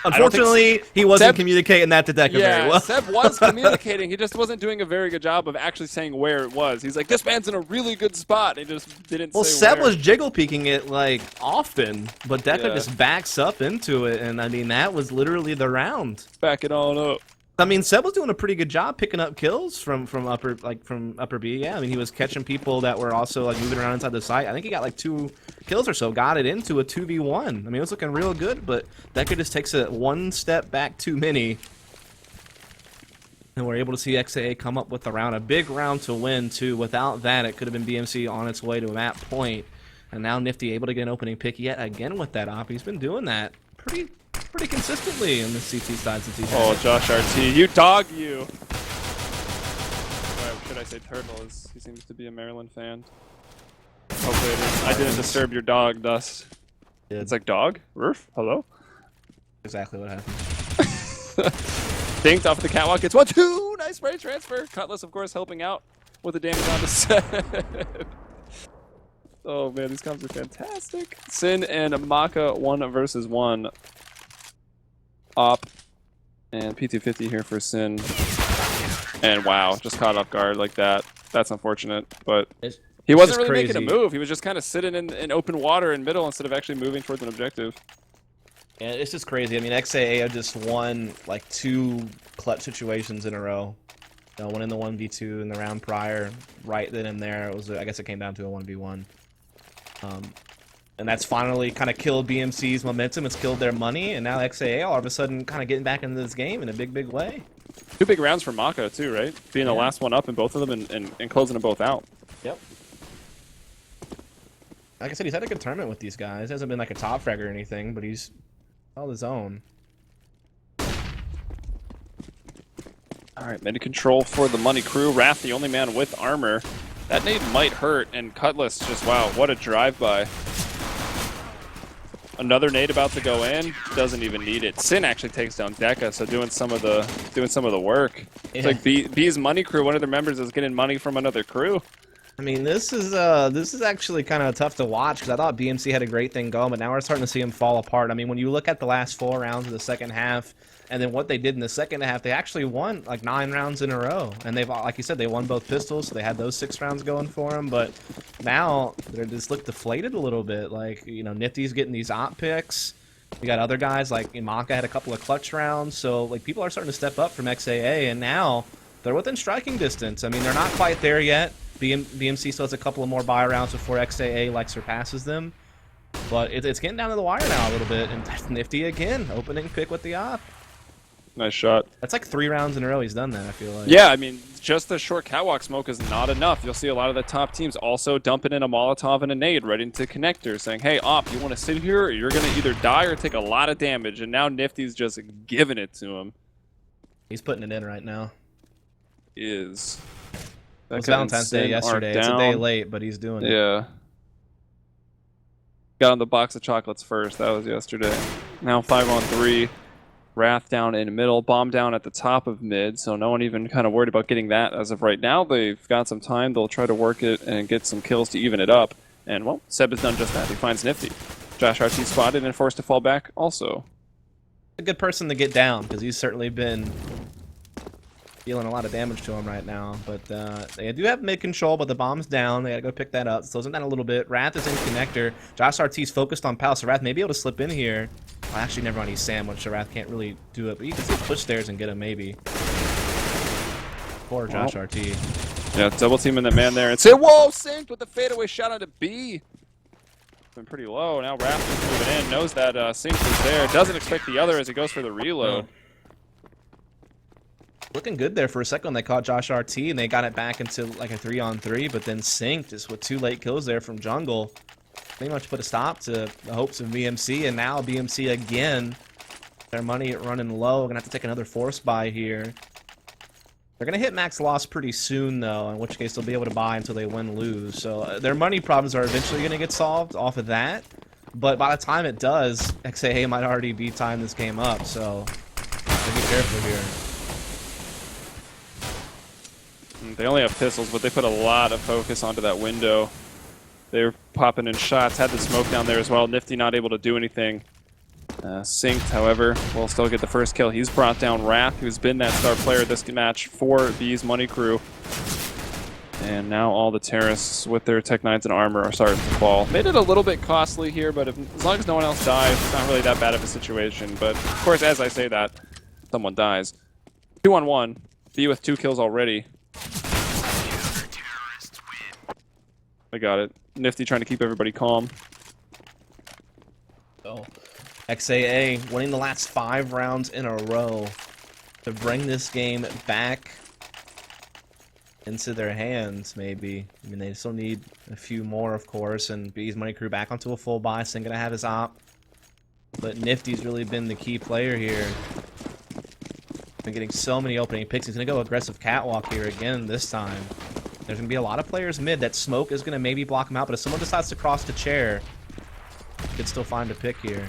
Unfortunately, he wasn't communicating that to Deca very well. Seb was communicating. He just wasn't doing a very good job of actually saying where it was. He's like, this man's in a really good spot. He just didn't say Seb where. was jiggle peeking it, like, often. But Deca just backs up into it. And, I mean, that was literally the round. Back it all up. I mean, Seb was doing a pretty good job picking up kills from upper B. Yeah, I mean, he was catching people that were also like moving around inside the site. I think he got like 2 kills or so, got it into a 2v1. I mean, it was looking real good, but that could just takes it one step back too many. And we're able to see XAA come up with the round, a big round to win too. Without that, it could have been BMC on its way to a map point. And now Nifty able to get an opening pick yet again with that op. He's been doing that pretty consistently in the CT side since he's Oh, Josh RT, you dog you! Or should I say Turtle, as he seems to be a Maryland fan. Hopefully I didn't disturb your dog, Dust. It's like, dog? Roof? Hello? Exactly what happened. Dinked off the catwalk, gets 1-2! Nice spray transfer! Cutlass, of course, helping out with the damage on the set. Oh man, these comps are fantastic. Sin and Maka 1 versus 1. Op and P250 here for Sin. And wow, just caught off guard like that. That's unfortunate, but he wasn't really making a move. He was just kind of sitting in open water in middle instead of actually moving towards an objective. Yeah, it's just crazy. I mean, XAA have just won like 2 clutch situations in a row. One in the 1v2 in the round prior, right then and there. It was, I guess it came down to a 1v1. And that's finally kind of killed BMC's momentum. It's killed their money, and now XAA all of a sudden kind of getting back into this game in a big way. 2 big rounds for Maka too, right? Being the last one up in both of them and closing them both out. Yep. Like I said, he's had a good tournament with these guys. He hasn't been like a top frag or anything, but he's held his own. Alright, mid control for the money crew. Wrath, the only man with armor. That nade might hurt, and Cutlass just, wow, what a drive-by. Another nade about to go in, doesn't even need it. Sin actually takes down Deca, so doing some of the work. Yeah. It's like B's money crew, one of their members is getting money from another crew. I mean, this is actually kind of tough to watch because I thought BMC had a great thing going, but now we're starting to see him fall apart. I mean, when you look at the last 4 rounds of the second half, and then what they did in the second half, they actually won like 9 rounds in a row. And they've, like you said, they won both pistols, so they had those 6 rounds going for them. But now they're just look deflated a little bit. Like, you know, Nifty's getting these op picks. You got other guys like Imaka had a couple of clutch rounds. So like people are starting to step up from XAA, and now they're within striking distance. I mean, they're not quite there yet. BMC still has a couple of more buy rounds before XAA like surpasses them. But it's getting down to the wire now a little bit. And Nifty again, opening pick with the op. Nice shot. That's like 3 rounds in a row he's done that, I feel like. Yeah, I mean, just the short catwalk smoke is not enough. You'll see a lot of the top teams also dumping in a Molotov and a nade right into connectors, saying, hey, op, you want to sit here, or you're going to either die or take a lot of damage. And now Nifty's just giving it to him. He's putting it in right now. He is. It was Valentine's Day yesterday. It's a day late, but he's doing it. Yeah. Got on the box of chocolates first. That was yesterday. Now 5-on-3. Wrath down in middle, bomb down at the top of mid, so no one even kind of worried about getting that as of right now. They've got some time. They'll try to work it and get some kills to even it up. And, well, Seb has done just that. He finds Nifty. Josh RT spotted and forced to fall back also. A good person to get down, because he's certainly been dealing a lot of damage to him right now. But they do have mid control, but the bomb's down. They gotta go pick that up. Slows him down a little bit. Wrath is in connector. Josh RT's focused on Pal, so Wrath may be able to slip in here. Well, actually, never mind. He's sandwiched, so Wrath can't really do it. But you can still push stairs and get him, maybe. Poor Josh RT. Yeah, double teaming the man there. And say, whoa, synced with the fadeaway shot onto B. Been pretty low. Now Wrath is moving in. Knows that sync is there. Doesn't expect the other as he goes for the reload. Looking good there for a second when they caught Josh RT, and they got it back into like a 3-on-3, but then synced just with 2 late kills there from jungle. Pretty much put a stop to the hopes of BMC, and now BMC again. Their money running low. Gonna have to take another force buy here. They're gonna hit max loss pretty soon though, in which case they'll be able to buy until they win-lose. So their money problems are eventually gonna get solved off of that. But by the time it does, XAA might already be tying this game up, so be careful here. They only have pistols, but they put a lot of focus onto that window. They were popping in shots, had the smoke down there as well. Nifty not able to do anything. Synced, however, will still get the first kill. He's brought down Wrath, who's been that star player this match for B's money crew. And now all the terrorists with their Tech 9s and armor are starting to fall. Made it a little bit costly here, but as long as no one else dies, it's not really that bad of a situation. But of course, as I say that, someone dies. 2-on-1. B with 2 kills already. I got it. Nifty trying to keep everybody calm. So, XAA winning the last 5 rounds in a row to bring this game back into their hands, maybe. I mean, they still need a few more, of course, and B's Money Crew back onto a full buy. Sing gonna have his op. But Nifty's really been the key player here. Been getting so many opening picks. He's gonna go aggressive catwalk here again this time. There's gonna be a lot of players mid. That smoke is gonna maybe block him out, but if someone decides to cross the chair, he could still find a pick here.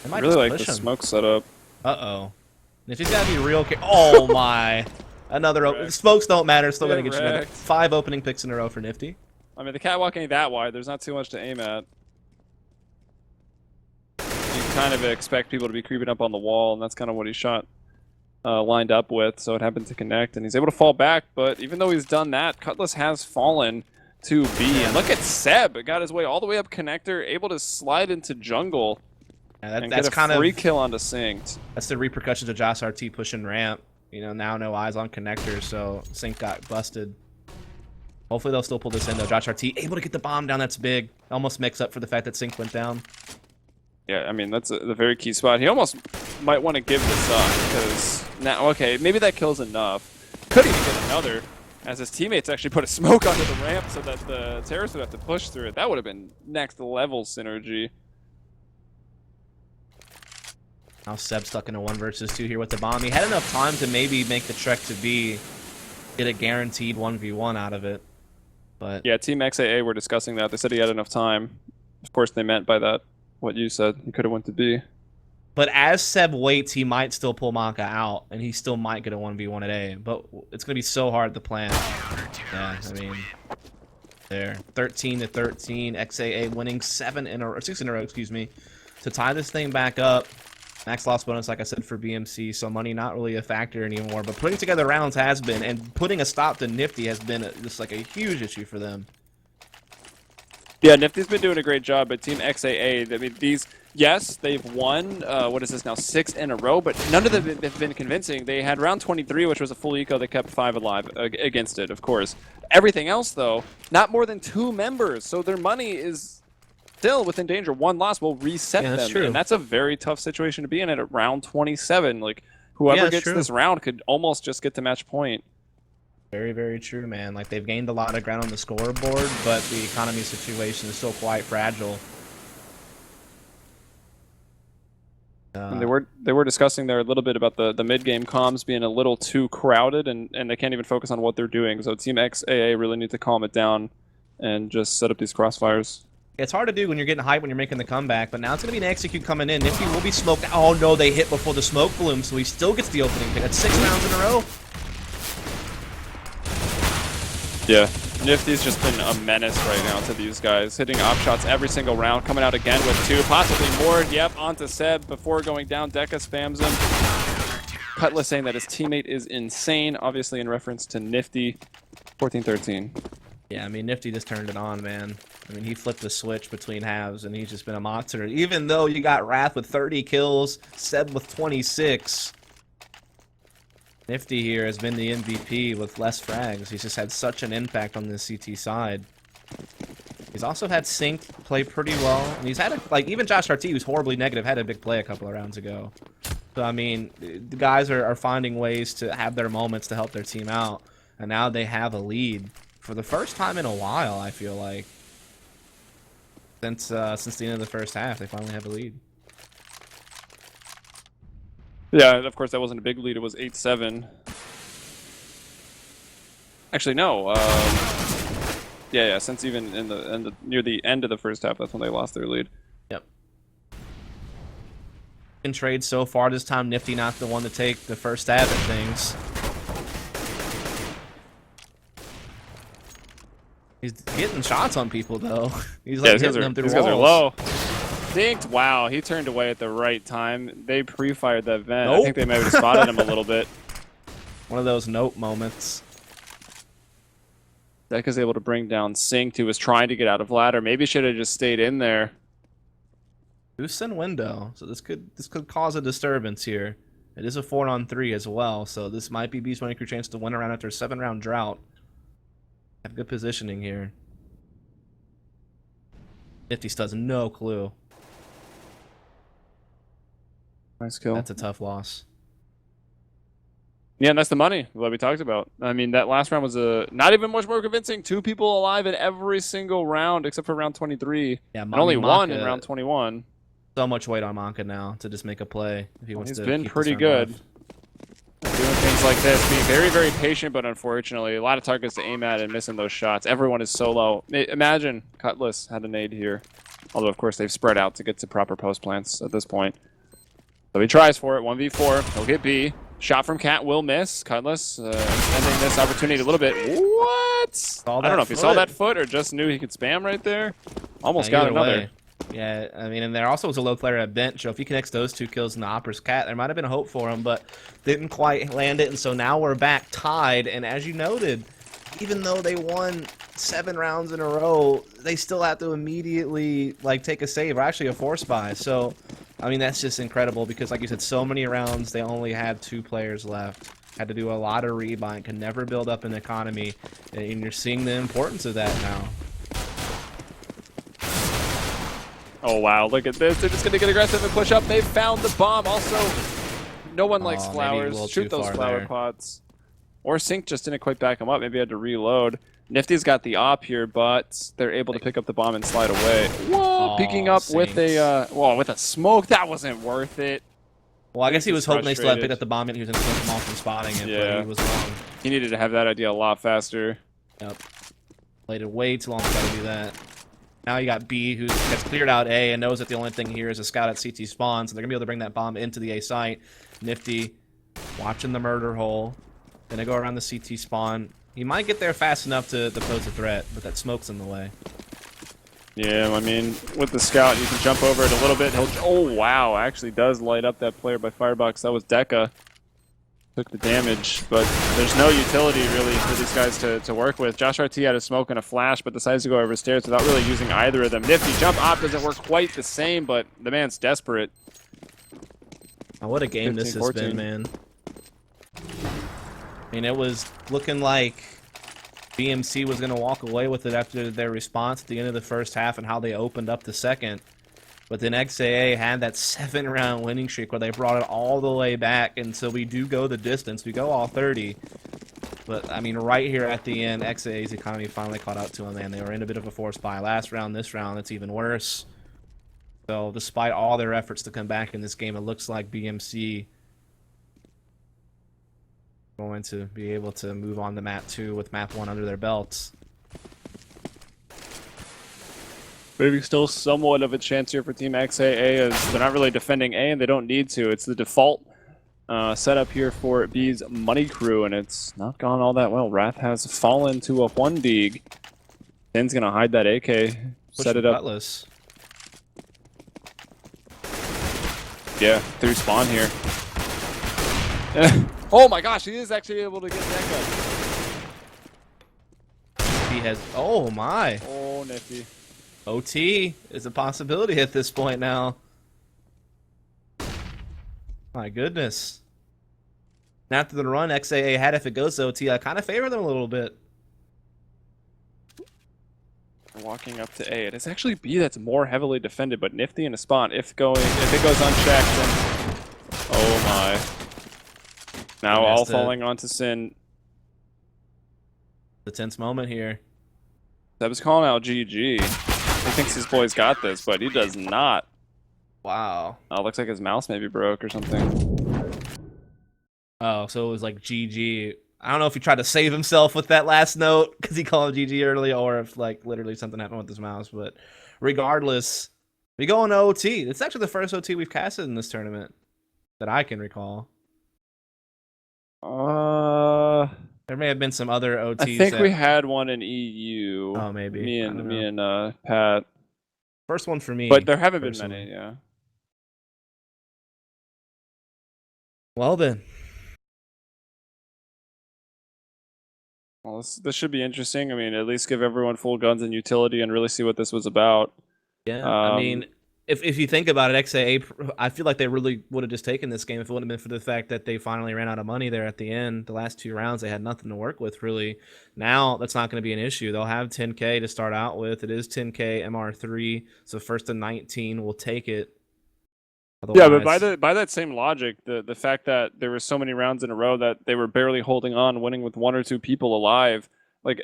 They might I really like push the him. smoke setup. Uh-oh. Nifty's gotta be real careful. Oh my. Another smokes don't matter. Still gonna get you another 5 opening picks in a row for Nifty. I mean, the catwalk ain't that wide. There's not too much to aim at. You kind of expect people to be creeping up on the wall, and that's kind of what he shot lined up with, so it happened to connect, and he's able to fall back, but even though he's done that, Cutlass has fallen to B. And look at Seb. Got his way all the way up connector, able to slide into jungle and That's get a kind free of kill onto Synced. that's the repercussions of Josh RT pushing ramp. You know, now no eyes on connector, so Sync got busted. Hopefully they'll still pull this in though. Josh RT able to get the bomb down. That's big. Almost makes up for the fact that Sync went down. Yeah, I mean, that's the very key spot. He almost might want to give this up, because now, okay, maybe that kills enough. Could even get another, as his teammates actually put a smoke onto the ramp so that the terrorists would have to push through it. That would have been next level synergy. Now Seb stuck in a 1 versus 2 here with the bomb. He had enough time to maybe make the trek to B, get a guaranteed 1v1 out of it. But Yeah, Team XAA were discussing that. They said he had enough time. Of course, they meant by that what you said. He could have went to B. But as Seb waits, he might still pull Maka out, and he still might get a 1v1 at A. But it's going to be so hard to plan. Yeah, I mean, there. 13-13, XAA winning 6 in a row, excuse me, to tie this thing back up. Max loss bonus, like I said, for BMC, so money not really a factor anymore. But putting together rounds has been, and putting a stop to Nifty has been just like a huge issue for them. Yeah, Nifty's been doing a great job, but Team XAA, I mean, these, yes, they've won, what is this now, 6 in a row, but none of them have been convincing. They had round 23, which was a full eco that kept 5 alive against it, of course. Everything else, though, not more than 2 members, so their money is still within danger. 1 loss will reset them, true. and that's a very tough situation to be in at round 27. Like, whoever gets this round could almost just get to match point. Very, very true, man. Like, they've gained a lot of ground on the scoreboard, but the economy situation is still quite fragile. And they were discussing there a little bit about the mid-game comms being a little too crowded, and they can't even focus on what they're doing. So Team XAA really need to calm it down and just set up these crossfires. It's hard to do when you're getting hyped when you're making the comeback, but now it's going to be an execute coming in. Nifty will be smoked. Oh, no, they hit before the smoke bloom, so he still gets the opening pick. That's 6 rounds in a row. Yeah, Nifty's just been a menace right now to these guys, hitting op shots every single round, coming out again with 2, possibly more. Yep, onto Seb before going down. Deca spams him. Cutlass saying that his teammate is insane, obviously in reference to Nifty. 14-13. Yeah, I mean, Nifty just turned it on, man. I mean, he flipped the switch between halves, and he's just been a monster. Even though you got Wrath with 30 kills, Seb with 26. Nifty here has been the MVP with less frags. He's just had such an impact on the CT side. He's also had Sync play pretty well. And he's had, like, even Josh RT, who's horribly negative, had a big play a couple of rounds ago. So, I mean, the guys are finding ways to have their moments to help their team out. And now they have a lead. For the first time in a while, I feel like. Since the end of the first half, they finally have a lead. Yeah, and of course that wasn't a big lead. It was 8-7. Actually, no. Yeah. Since even near the end of the first half, that's when they lost their lead. Yep. In trade so far this time, Nifty not the one to take the first stab at things. He's getting shots on people though. He's like hitting them through walls. These guys are low. Dinked. Wow, he turned away at the right time. They pre-fired that vent. Nope. I think they might have spotted him a little bit. One of those nope moments. Deca's able to bring down Synced, who was trying to get out of ladder. Maybe should have just stayed in there. Boost and window, so this could cause a disturbance here. It is a 4-on-3 as well, so this might be B's Money Crew chance to win around after a 7-round drought. Have good positioning here. Nifty Studs, no clue. Nice kill. That's a tough loss. Yeah, and that's the money that we talked about. I mean, that last round was not even much more convincing. 2 people alive in every single round except for round 23. Yeah, and only one in Maka, round 21. So much weight on Maka now to just make a play if he wants to. He's been pretty good. Doing things like this, being very, very patient, but unfortunately, a lot of targets to aim at and missing those shots. Everyone is so low. Imagine Cutlass had a nade here. Although, of course, they've spread out to get to proper post plants at this point. So he tries for it, 1v4. He'll get B. Shot from Cat will miss. Cutlass extending this opportunity a little bit. What? I don't know if he saw that foot or just knew he could spam right there. Almost got another. Way. Yeah, I mean, and there also was a low player at bench, so if he connects those 2 kills in the Opera's Cat, there might have been a hope for him, but didn't quite land it, and so now we're back tied, and as you noted, even though they won 7 rounds in a row, they still have to immediately, like, take a save, or actually a force buy, so, I mean, that's just incredible, because, like you said, so many rounds, they only had 2 players left. Had to do a lot of rebuy, could never build up an economy, and you're seeing the importance of that now. Oh, wow. Look at this. They're just going to get aggressive and push up. They've found the bomb. Also, no one likes flowers. Shoot those flower pots. Or Sync just didn't quite back him up. Maybe he had to reload. Nifty's got the op here, but they're able to pick up the bomb and slide away. Whoa! Peeking up with a with a smoke. That wasn't worth it. Well, I guess he was hoping they still had picked up the bomb and he was going to switch them off from spotting it, but he was wrong. He needed to have that idea a lot faster. Yep. Waited way too long to try to do that. Now you got B, who gets cleared out A and knows that the only thing here is a scout at CT spawn, so they're going to be able to bring that bomb into the A site. Nifty watching the murder hole. Gonna go around the CT spawn. He might get there fast enough to pose a threat, but that smoke's in the way. Yeah, I mean, with the scout, you can jump over it a little bit. Oh, wow. Actually does light up that player by Firebox. That was Deca. Took the damage, but there's no utility really for these guys to work with. Josh RT had a smoke and a flash, but decides to go over stairs without really using either of them. Nifty jump op doesn't work quite the same, but the man's desperate. Oh, what a game 15, this has 14. Been, man. I mean, it was looking like BMC was going to walk away with it after their response at the end of the first half and how they opened up the second. But then XAA had that 7-round winning streak where they brought it all the way back, and so we do go the distance. We go all 30. But, I mean, right here at the end, XAA's economy finally caught up to them, and they were in a bit of a force buy last round. This round, it's even worse. So, despite all their efforts to come back in this game, it looks like BMC going to be able to move on to map 2 with map 1 under their belts. Maybe still somewhat of a chance here for Team XAA as they're not really defending A and they don't need to. It's the default setup here for B's Money Crew, and it's not gone all that well. Wrath has fallen to a 1-dig. Sin's going to hide that AK, set it up. Cutlass. Yeah, through spawn here. Oh my gosh, he is actually able to get Deca. He has, oh my. Oh, nifty. OT is a possibility at this point now. My goodness. After the run XAA had, if it goes to OT, I kind of favor them a little bit. Walking up to A. It is actually B that's more heavily defended, but nifty in a spot. If it goes unchecked, then oh my. Now all falling onto Sin. The tense moment here. That was calling out GG. He thinks his boy's got this, but he does not. Wow. Oh, looks like his mouse maybe broke or something. Oh, so it was like GG. I don't know if he tried to save himself with that last note because he called GG early, or if like literally something happened with his mouse. But regardless, we go into OT. It's actually the first OT we've casted in this tournament that I can recall. There may have been some other OTs. I think we had one in EU. Oh, maybe. Me and Pat. First one for me. But there haven't been many, yeah. Well then. Well, this should be interesting. I mean, at least give everyone full guns and utility and really see what this was about. Yeah, I mean, if you think about it, XAA, I feel like they really would have just taken this game if it wouldn't have been for the fact that they finally ran out of money there at the end. The last 2 rounds, they had nothing to work with, really. Now, that's not going to be an issue. They'll have 10K to start out with. It is 10K MR3, so first to 19 will take it. Yeah, but by that same logic, the fact that there were so many rounds in a row that they were barely holding on, winning with 1 or 2 people alive, like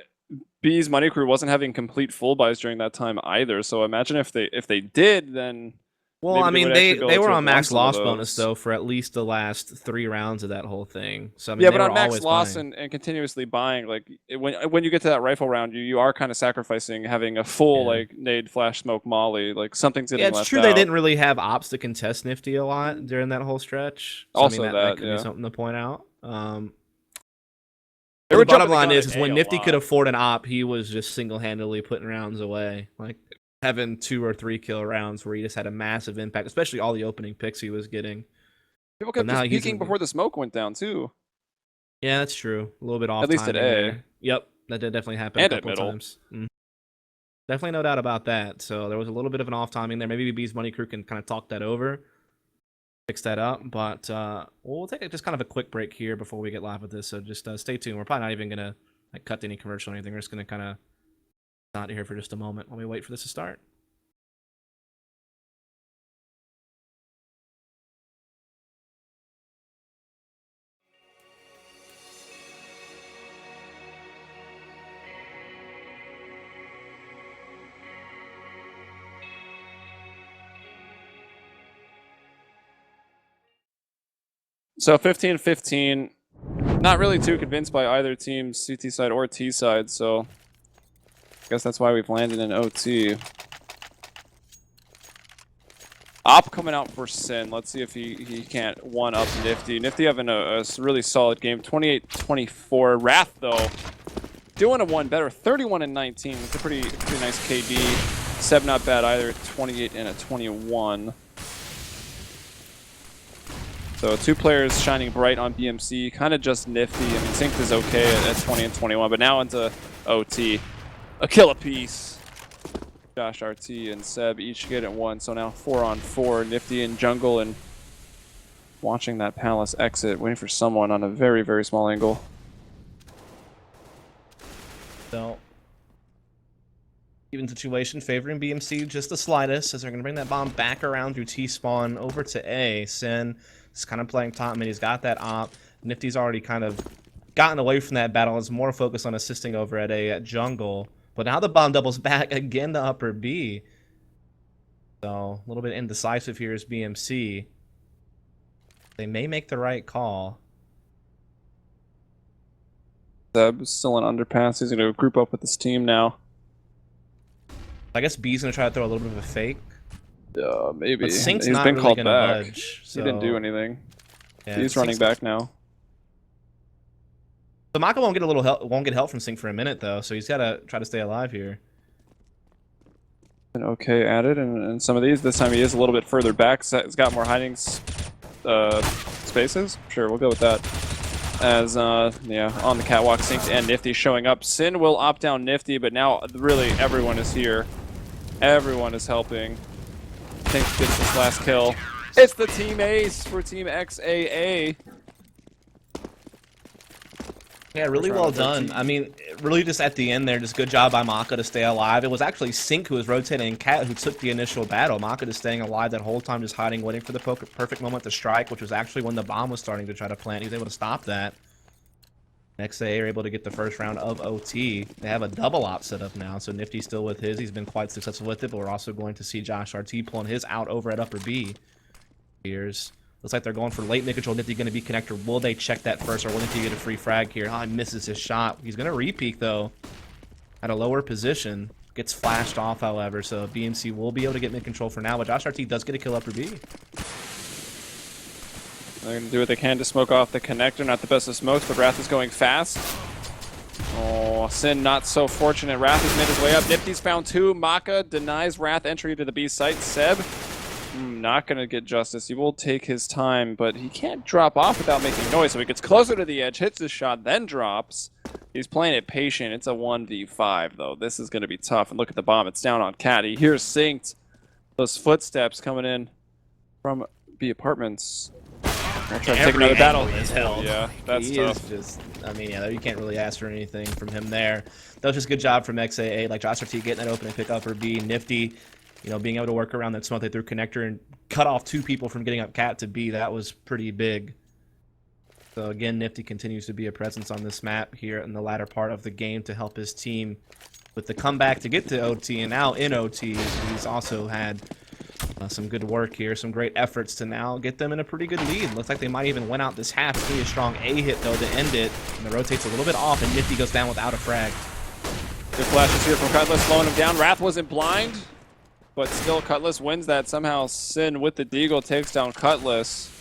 B's money crew wasn't having complete full buys during that time either. So imagine if they did, then well, maybe I mean, they were on max loss bonus though for at least the last 3 rounds of that whole thing. So I mean, yeah, they but were on max always loss buying. and continuously buying, like when you get to that rifle round, you are kind of sacrificing having a full like nade, flash, smoke, molly, like something's getting Yeah, it's left true out. they didn't really have ops to contest Nifty a lot during that whole stretch. So Also, I mean, that could be yeah. something to point out. They The were bottom jumping the line gun is at A when a Nifty lot. could afford an op, he was just single-handedly putting rounds away, like having 2 or 3 kill rounds where he just had a massive impact, especially all the opening picks he was getting. People kept just peeking before the smoke went down too. Yeah, that's true. A little bit off At least at timing A. there. Yep, that did definitely happen And a at couple of middle. times. Definitely no doubt about that. So there was a little bit of an off timing there. Maybe B's money crew can kind of talk that over, fix that up. But we'll take just kind of a quick break here before we get live with this. So just stay tuned. We're probably not even gonna like cut to any commercial or anything. We're just gonna kind of not here for just a moment while we wait for this to start. So 15-15, not really too convinced by either team's CT side or T side, so I guess that's why we've landed in OT. Op coming out for Sin. Let's see if he can't one-up Nifty. Nifty having a really solid game. 28-24. Wrath, though, doing a 1 better. 31-19. It's a pretty nice KD. Seb not bad either. 28 and a 21. So 2 players shining bright on BMC. Kind of just Nifty. I mean, Synced is okay at 20 and 21, but now into OT. A kill apiece. Josh, RT, and Seb each get it 1, so now 4-on-4. Nifty in jungle and watching that Palace exit, waiting for someone on a very, very small angle. So, even situation favoring BMC just the slightest, as they're going to bring that bomb back around through T-spawn over to A. Sin is kind of playing top mid. He's got that op. Nifty's already kind of gotten away from that battle. Is more focused on assisting over at A at jungle. But now the bomb doubles back again to upper B. So, a little bit indecisive here is BMC. They may make the right call. Seb still in underpass. He's going to group up with his team now. I guess B's going to try to throw a little bit of a fake. Maybe. But Sync's He's not been really called gonna back. budge, He didn't do anything. Yeah, He's running back now. So Maka won't get help from Sync for a minute though, so he's got to try to stay alive here. And okay at it, and some of these. This time he is a little bit further back. He's got more hiding spaces. Sure, we'll go with that. As, yeah, on the catwalk, Synced and Nifty showing up. Sin will opt down Nifty, but now really everyone is here. Everyone is helping. Synced gets this last kill. It's the team ace for Team XAA. Yeah, really well done. I mean, really just at the end there, just good job by Maka to stay alive. It was actually Sync who was rotating and Cat who took the initial battle. Maka just staying alive that whole time, just hiding, waiting for the perfect moment to strike, which was actually when the bomb was starting to try to plant. He was able to stop that. XA are able to get the first round of OT. They have a double op set up now, so Nifty's still with his. He's been quite successful with it, but we're also going to see Josh RT pulling his out over at upper B. Here's... Looks like they're going for late mid control. Nifty going to be connector. Will they check that first, or will Nifty get a free frag here? Oh, he misses his shot. He's going to re-peek, though, at a lower position. Gets flashed off, however, so BMC will be able to get mid control for now, but Josh RT does get a kill upper B. They're going to do what they can to smoke off the connector. Not the best of smokes, but Wrath is going fast. Oh, Sin not so fortunate. Wrath has made his way up. Nifty's found 2. Maka denies Wrath entry to the B site. Seb, not going to get justice. He will take his time, but he can't drop off without making noise. So he gets closer to the edge, hits his shot, then drops. He's playing it patient. It's a 1v5, though. This is going to be tough. And look at the bomb. It's down on Cat. He hears Synced. Those footsteps coming in from B apartments. I'll try to take another battle. Is held. Yeah, that's he tough. Is just, I mean, yeah, you can't really ask for anything from him there. That was just good job from XAA, like Josh RT getting that opening pick up for B. Nifty, you know, being able to work around that smoke they threw connector and cut off 2 people from getting up cat to B. That was pretty big. So again, Nifty continues to be a presence on this map here in the latter part of the game to help his team with the comeback to get to OT, and now in OT, he's also had some good work here, some great efforts to now get them in a pretty good lead. Looks like they might even win out this half. It's really a strong A hit, though, to end it. And the rotates a little bit off, and Nifty goes down without a frag. Good flashes here from Cutlass, slowing him down. Wrath wasn't blind, but still Cutlass wins that. Somehow Sin with the Deagle takes down Cutlass.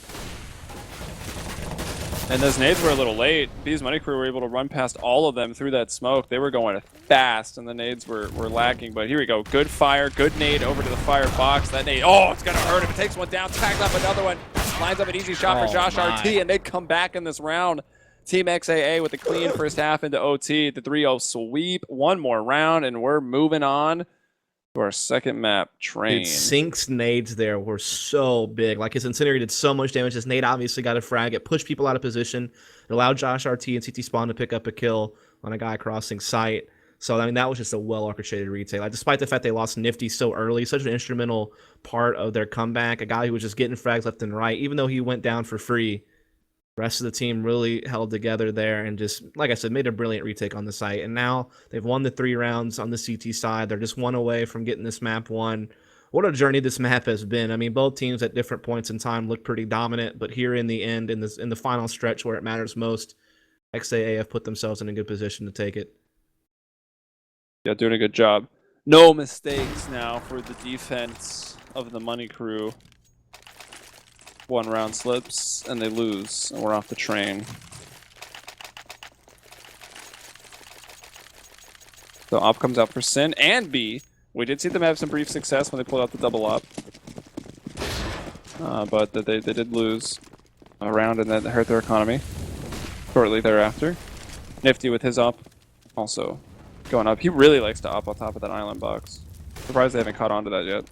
And those nades were a little late. B's Money Crew were able to run past all of them through that smoke. They were going fast, and the nades were lacking. But here we go. Good fire, good nade over to the firebox. That nade, oh, it's going to hurt him. It takes one down, tags up another one. Lines up an easy shot for Josh RT, and they come back in this round. Team XAA with a clean first half into OT. The 3-0 sweep. One more round, and we're moving on to our second map, Train. Dude, Sync's nades there were so big. Like, his incendiary did so much damage. His nade obviously got a frag. It pushed people out of position. It allowed Josh RT and CT Spawn to pick up a kill on a guy crossing sight. So, I mean, that was just a well-orchestrated retake. Like, despite the fact they lost Nifty so early, such an instrumental part of their comeback, a guy who was just getting frags left and right, even though he went down for free. The rest of the team really held together there and just, like I said, made a brilliant retake on the site. And now they've won the 3 rounds on the CT side. They're just 1 away from getting this map won. What a journey this map has been. I mean, both teams at different points in time look pretty dominant, but here in the end, in the final stretch where it matters most, XAA have put themselves in a good position to take it. Yeah, doing a good job. No mistakes now for the defense of the Money Crew. 1 round slips, and they lose, and we're off the train. So op comes out for Sin and B. We did see them have some brief success when they pulled out the double up. But they did lose a round, and that hurt their economy shortly thereafter. Nifty with his op also going up. He really likes to op on top of that island box. Surprised they haven't caught on to that yet.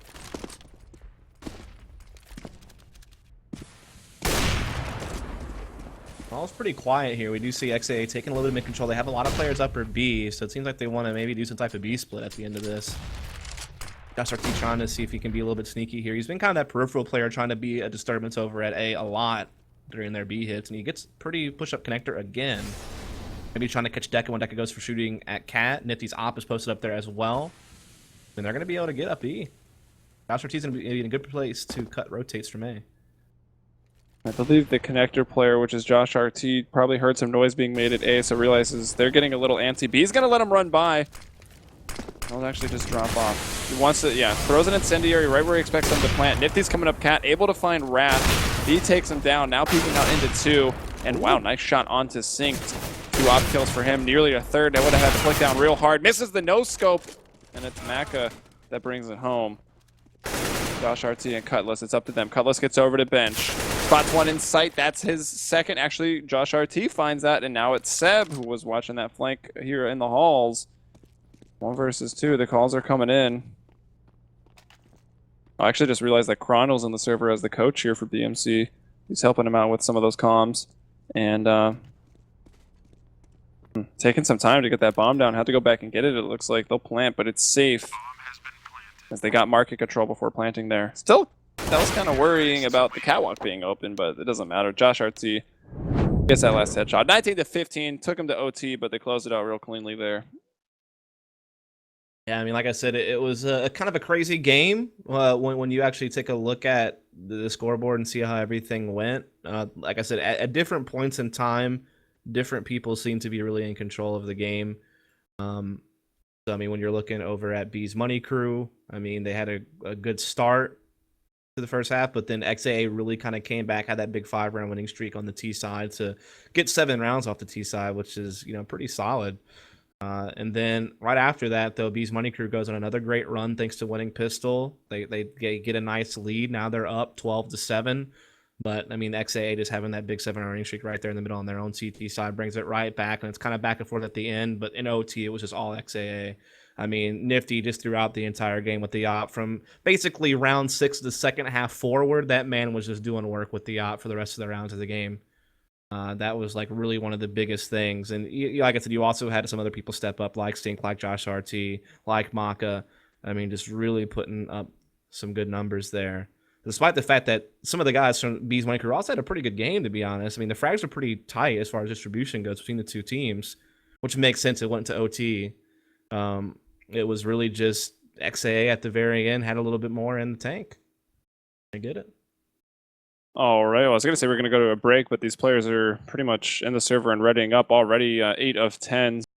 Well, it's pretty quiet here. We do see XAA taking a little bit of mid-control. They have a lot of players upper B, so it seems like they want to maybe do some type of B split at the end of this. Josh RT trying to see if he can be a little bit sneaky here. He's been kind of that peripheral player trying to be a disturbance over at A lot during their B hits, and he gets pretty push-up connector again. Maybe trying to catch Deca when Deca goes for shooting at Cat. Nifty's op is posted up there as well. And they're going to be able to get up E. Josh RT's going to be in a good place to cut rotates from A. I believe the connector player, which is Josh RT, probably heard some noise being made at A, so realizes they're getting a little antsy. B's going to let him run by. I'll actually just drop off. He wants to, yeah, throws an incendiary right where he expects them to plant. Nifty's coming up Cat, able to find Wrath. B takes him down, now peeking out into 2. And wow, nice shot onto Synced. 2 op kills for him, nearly a third. They would have had to flick down real hard. Misses the no-scope, and it's Maka that brings it home. Josh RT and Cutlass, it's up to them. Cutlass gets over to bench. Spots one in sight. That's his second. Actually, Josh RT finds that, and now it's Seb who was watching that flank here in the halls. 1 versus 2. The calls are coming in. I actually just realized that Chronal's in the server as the coach here for BMC. He's helping him out with some of those comms. And taking some time to get that bomb down. Had to go back and get it. It looks like they'll plant, but it's safe. As they got market control before planting there. Still, that was kind of worrying about the catwalk being open, but it doesn't matter. Josh RT gets that last headshot. 19-15, took him to OT, but they closed it out real cleanly there. Yeah, I mean, like I said, it was a kind of a crazy game when you actually take a look at the scoreboard and see how everything went. Like I said, at different points in time, different people seem to be really in control of the game. So, I mean, when you're looking over at B's Money Crew, I mean, they had a good start to the first half, but then XAA really kind of came back, had that big 5-round winning streak on the T side to get 7 rounds off the T side, which is, you know, pretty solid. And then right after that, though, B's Money Crew goes on another great run thanks to winning Pistol. They get a nice lead. Now they're up 12-7. But, I mean, XAA just having that big 7-round winning streak right there in the middle on their own CT side brings it right back, and it's kind of back and forth at the end. But in OT, it was just all XAA. I mean, Nifty just throughout the entire game with the op from basically round 6 to the second half forward. That man was just doing work with the op for the rest of the rounds of the game. That was like really one of the biggest things. And like I said, you also had some other people step up, like Stink, like Josh RT, like Maka. I mean, just really putting up some good numbers there. Despite the fact that some of the guys from B's Money Crew also had a pretty good game, to be honest. I mean, the frags are pretty tight as far as distribution goes between the two teams, which makes sense. It went to OT. It was really just XAA at the very end had a little bit more in the tank. I get it. All right. Well, I was going to say we're going to go to a break, but these players are pretty much in the server and readying up already. 8 of 10.